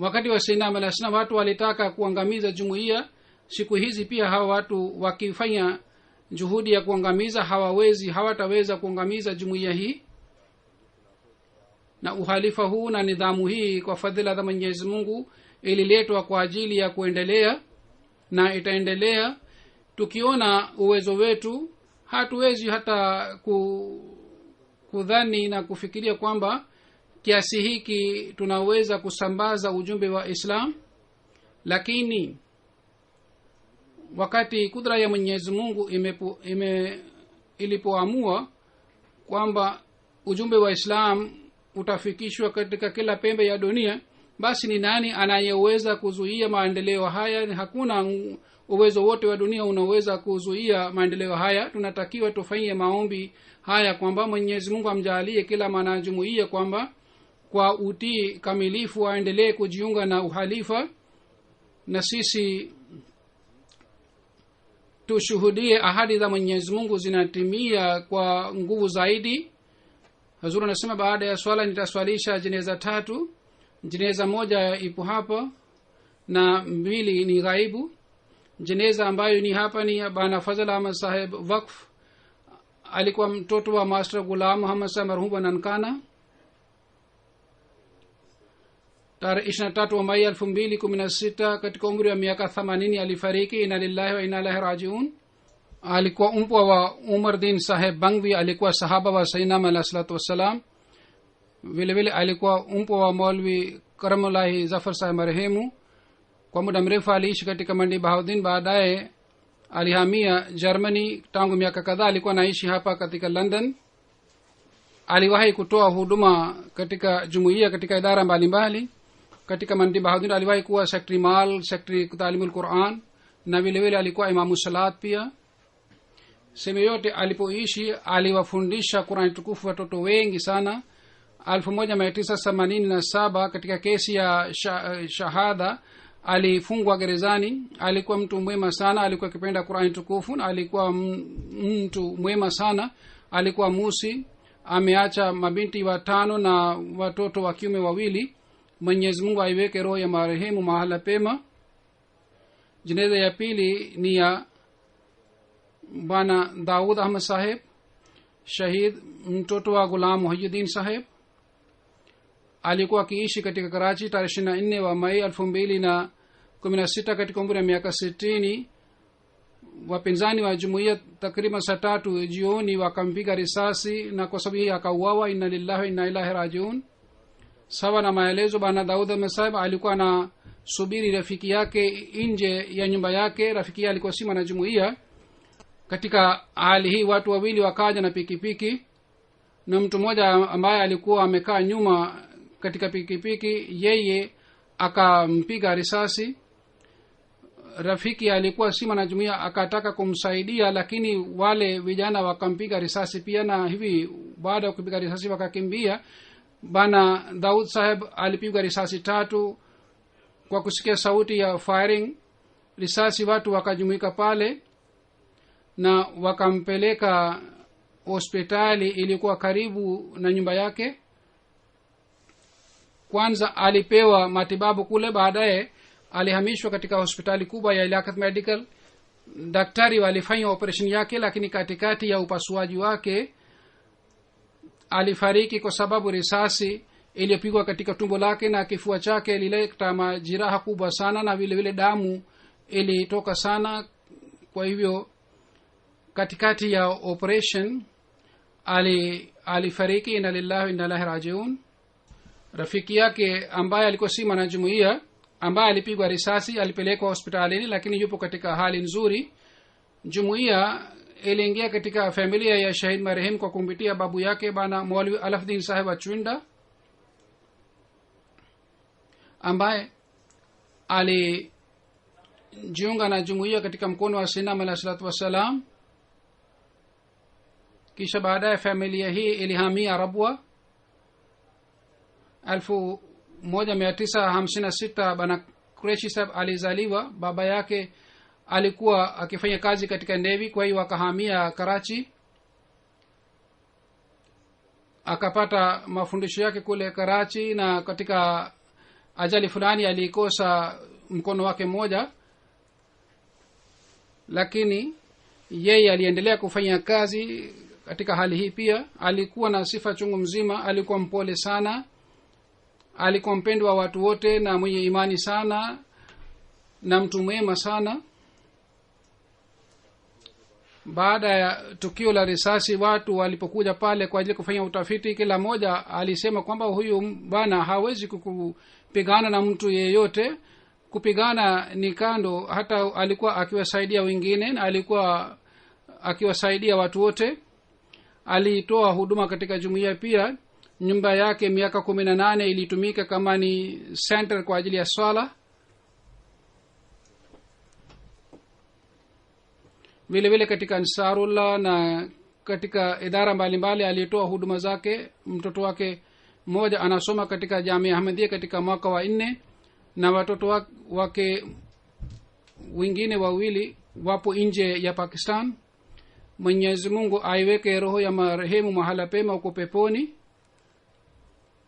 wakati wa sayyidina alayhi salam watu walitaka kuangamiza jumuiya. Siku hizi pia hawa watu wakifanya juhudi ya kuangamiza hawataweza kuangamiza jumuiya hii. Na uhalifa huu na nidhamu hii kwa fadhila za Mwenyezi Mungu ililetwa kwa ajili ya kuendelea na itaendelea. Tukiona uwezo wetu hatuwezi hata kudhani na kufikiria kwamba kiasi hiki tunaweza kusambaza ujumbe wa Islam, lakini wakati kudra ya Mwenyezi Mungu ilipoamua kwamba ujumbe wa Islam utafikishwa katika kila pembe ya dunia, basi ni nani anayeweza kuzuia maendeleo haya? Hakuna uwezo wote wa dunia unaweza kuzuia maendeleo haya. Tunatakiwa tufanye maombi haya kwamba Mwenyezi Mungu amjalie kila mwanajumuiya kwamba kwa utii kamilifu aendelee kujiunga na uhalifa, na sisi tushuhudie ahadi za Mwenyezi Mungu zinatimia kwa nguvu zaidi. Hazur anasema baada ya swala nitaswalisha jeneza 3. Jeneza moja ipo hapa na 2 ni ghaibu. Jeneza ambayo ni hapa ni bana Fazal Ahmad Saheb Waqf, alikuwa mtoto wa Master Ghulam Muhammad Saheb marhum Nankana. Tarehe 23 wa Mai 2016 katika umri wa miaka 80 alifariki. Inna lillahi wa inna ilaihi rajiun. Alikuwa mpwa wa Umar Din Saheb Bangvi, alikuwa sahaba wa Sayyidina alayhi salatu wassalam. Vile vile alikuwa mpwa wa Maulvi Karamullah Zafar Saheb marehemu. Kwa muda mrefu aliishi katika Mandi Bahauddin, baadaye alihamia Germany. Tangu miaka kadhaa alikuwa anaishi hapa katika London. Aliwahi kutoa huduma katika jumuiya katika idara mbalimbali. Katika Mandi Bahauddin aliwahi kuwa secretary mal, secretary Taalimul Quran, na vile vile alikuwa imamu salat pia. Sehemu yote alipoishi aliwafundisha Qur'an tukufu watoto wengi sana. 1987 katika kesi ya shahada alifungwa gerezani. Alikuwa mtu mwema sana, alikuwa akipenda Qur'an tukufu na alikuwa mtu mwema sana. Alikuwa musi, ameacha mabinti 5 na watoto wa kiume 2. Mwenyezi Mungu aiweke roho ya marehemu mahala pema. Jeneza ya pili ni ya bana Daud Ahmad Saheb shahid, mtoto wa Ghulam Muhyiddin Saheb. Alikuwa akiishi katika Karachi. Tarehe 24 wa Mai 2016 katika umri wa miaka 60, wapinzani wa jumuiya takriban saa 3 jioni wakampiga risasi na kwa sababu hii akauawa. Inna lillahi wa inna ilaihi rajiun. Sawa na maelezo, bana Daud Ahmad Saheb alikuwa na subiri rafiki yake nje ya nyumba yake. Rafiki yake alikuwa si mwanajumuiya. Katika hali hii watu wawili wakaja na pikipiki, na mtu mmoja ambaye alikuwa amekaa nyuma katika pikipiki yeye akampiga risasi. Rafiki alikuwa si mwanajumuiya akataka kumsaidia, lakini wale vijana wakampiga risasi pia, na hivi baada ya kupiga risasi wakakimbia. Bana Daud Saheb alipigwa risasi 3. Kwa kusikia sauti ya firing risasi watu wakajumuika pale na wakampeleka hospitali ilikuwa karibu na nyumba yake. Kwanza alipewa matibabu kule, baadaye alihamishwa katika hospitali kubwa ya Ilakat Medical. Daktari walifanya operation yake, lakini katikati ya upasuaji wake alifariki kwa sababu risasi iliyopigwa katika tumbo lake na kifua chake ilileta majeraha kubwa sana, na vile vile damu ilitoka sana. Kwa hivyo katikati ya operation alifariki. Inna lillahi wa inna ilaihi rajiun. Rafiki yake ambaye alikuwa si mwanajumuiya, ambaye alipigwa risasi, alipelekwa hospitalini, lakini yupo katika hali nzuri. Jumuiya iliingia katika familia ya shahid marehemu kwa kumpitia babu yake bana Maulvi Alafdin Saheb Achwinda, ambaye alijiunga na jumuiya katika mkono wa Sayyidina alayhi salatu wassalam. Kisha baadaye familia hii ilihamia Rabwa. 1956 bana Qureshi Saheb alizaliwa. Baba yake alikuwa akifanya kazi katika Navy, kwa hiyo akahamia Karachi. Akapata mafundisho yake kule Karachi, na katika ajali fulani alikosa mkono wake mmoja, lakini yeye aliendelea kufanya kazi katika hali hii. Pia alikuwa na sifa chungu mzima, alikuwa mpole sana, alikuwa mpendwa wa watu wote na mwenye imani sana na mtu mwema sana. Baada ya tukio la risasi, watu walipokuja pale kwa ajili kufanya utafiti, kila mmoja alisema kwamba huyu bwana hawezi kupigana na mtu yeyote. Kupigana ni kando, hata alikuwa akiwasaidia wengine na alikuwa akiwasaidia watu wote. Alitoa huduma katika jumuiya. Pia nyumba yake miaka 18 ilitumika kama ni center kwa ajili ya swala. vile vile katika Ansarullah na katika idara mbalimbali alitoa huduma zake. Mtoto wake mmoja anasoma katika Jamia Ahmadiyya katika mwaka wa 4 na watoto wake wengine wawili wapo nje ya Pakistan. Mwenyezi Mungu aiweke roho ya marehemu mahala pema huko peponi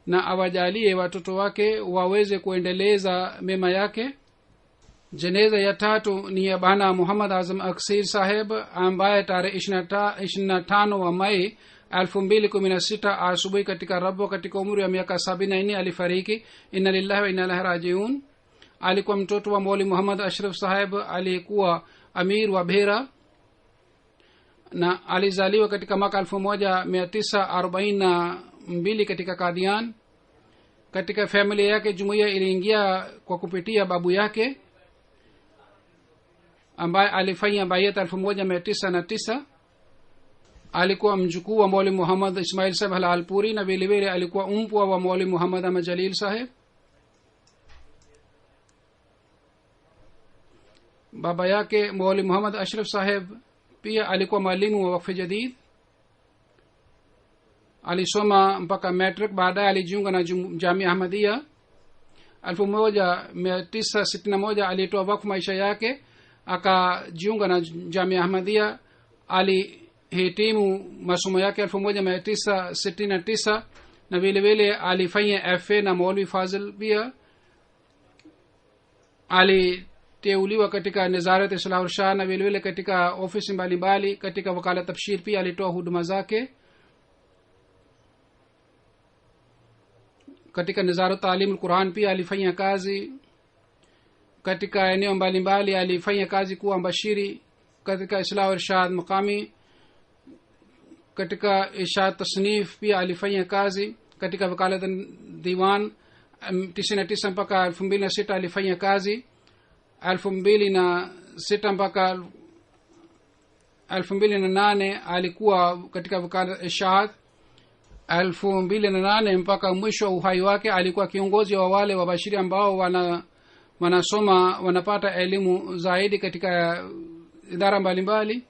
na awajalie watoto wake waweze kuendeleza mema yake. Jeneza ya 3 ni ya bana Muhammad Azam Aksir Saheb ambaye tarehe 25 wa Mai 2016 asubuhi katika Rabwa katika umri wa miaka 74 alifariki. Inna lillahi wa inna ilaihi rajiun. Alikuwa mtoto wa Maulvi Muhammad Ashraf Saheb, alikuwa amir wa Bhera na alizaliwa katika mwaka 1942 katika Kadian. Katika familia yake jumuiya iliingia kwa kupitia babu yake ambaye alifanya bayat 1909. alikuwa mjukuu wa Maulvi Muhammad Ismail Saheb Halalpuri na vile vile alikuwa mpwa wa Maulvi Muhammad Ahmad Jalil Saheb. baba yake Maulvi Muhammad Ashraf Saheb pia alikuwa mwalimu wa Waqf Jadid. alisoma mpaka matric, baadaye alijiunga na Jamia Ahmadiyya. 1961 alitoa wakfu maisha yake akajiunga na Jamia Ahmadiyya. alihitimu masomo yake 1969 na vile vile alifanya FA na Maulvi Fazil. pia aliteuliwa katika Nizarat Islah Shah na vile vile katika ofisi mbalimbali. katika wakala Tabshir pia alitoa huduma zake. katika Nizarat Talim al-Quran pia alifanya kazi. katika eneo mbalimbali alifanya kazi kuwa mbashiri katika Islah Irshad Maqami. katika Irshad Tasnif pia alifanya kazi. katika wakalat Diwan 99 mpaka 2006 alifanya kazi. 2006 mpaka 2008 alikuwa katika wakalat Irshad. 2008 mpaka mwisho wa uhai wake alikuwa kiongozi wa wale wabashiri ambao wanasoma wanapata elimu zaidi katika idara mbalimbali.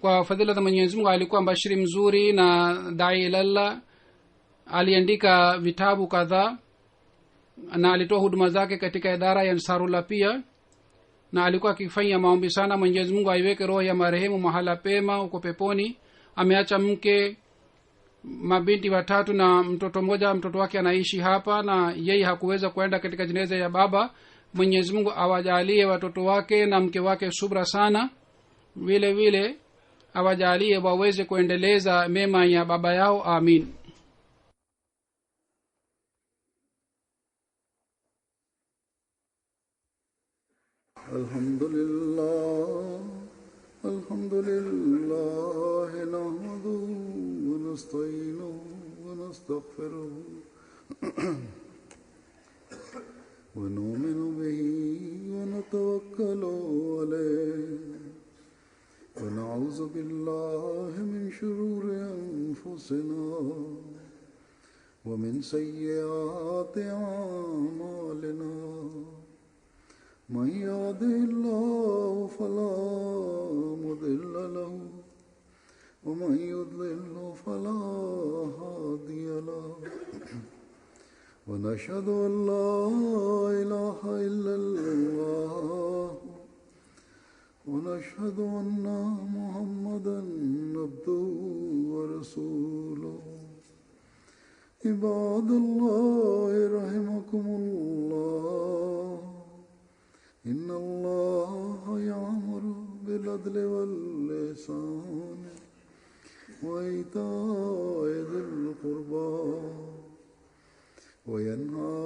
kwa fadhila za Mwenyezi Mungu alikuwa mbashiri mzuri na dai ilallah. aliandika vitabu kadhaa na alitoa huduma zake katika idara ya Ansarullah pia, na alikuwa akifanya maombi sana. Mwenyezi Mungu aiweke roho ya marehemu mahala pema huko peponi. ameacha mke, mabinti 3 na mtoto mmoja. mtoto wake anaishi hapa na yeye hakuweza kwenda katika jeneza ya baba. Mwenyezi Mungu awajalie watoto wake na mke wake subra sana, vile vile awajalie waweze kuendeleza mema ya baba yao. Amin. Alhamdulillah nahmaduhu wa nasta'inuhu wa nastaghfiruhu wa nu'minu bihi wa natawakkalu alayhi wa na'udhu billahi min shururi anfusina wa min sayyiati a'malina. من يهده الله فلا مضل له ومن يضلل فلا هادي له ونشهد أن لا إله إلا الله ونشهد أن محمدا عبده ورسوله. عباد الله رحمكم الله إن الله يأمر بالعدل والإحسان وإيتاء ذي القربى وينهى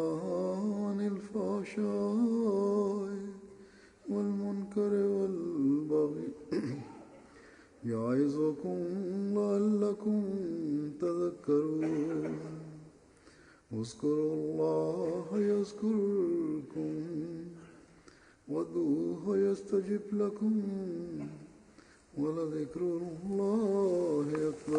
عن الفحشاء والمنكر والبغي يعظكم لعلكم تذكرون اذكروا الله يذكركم وادعوه يستجب لكم ولذكر الله أكبر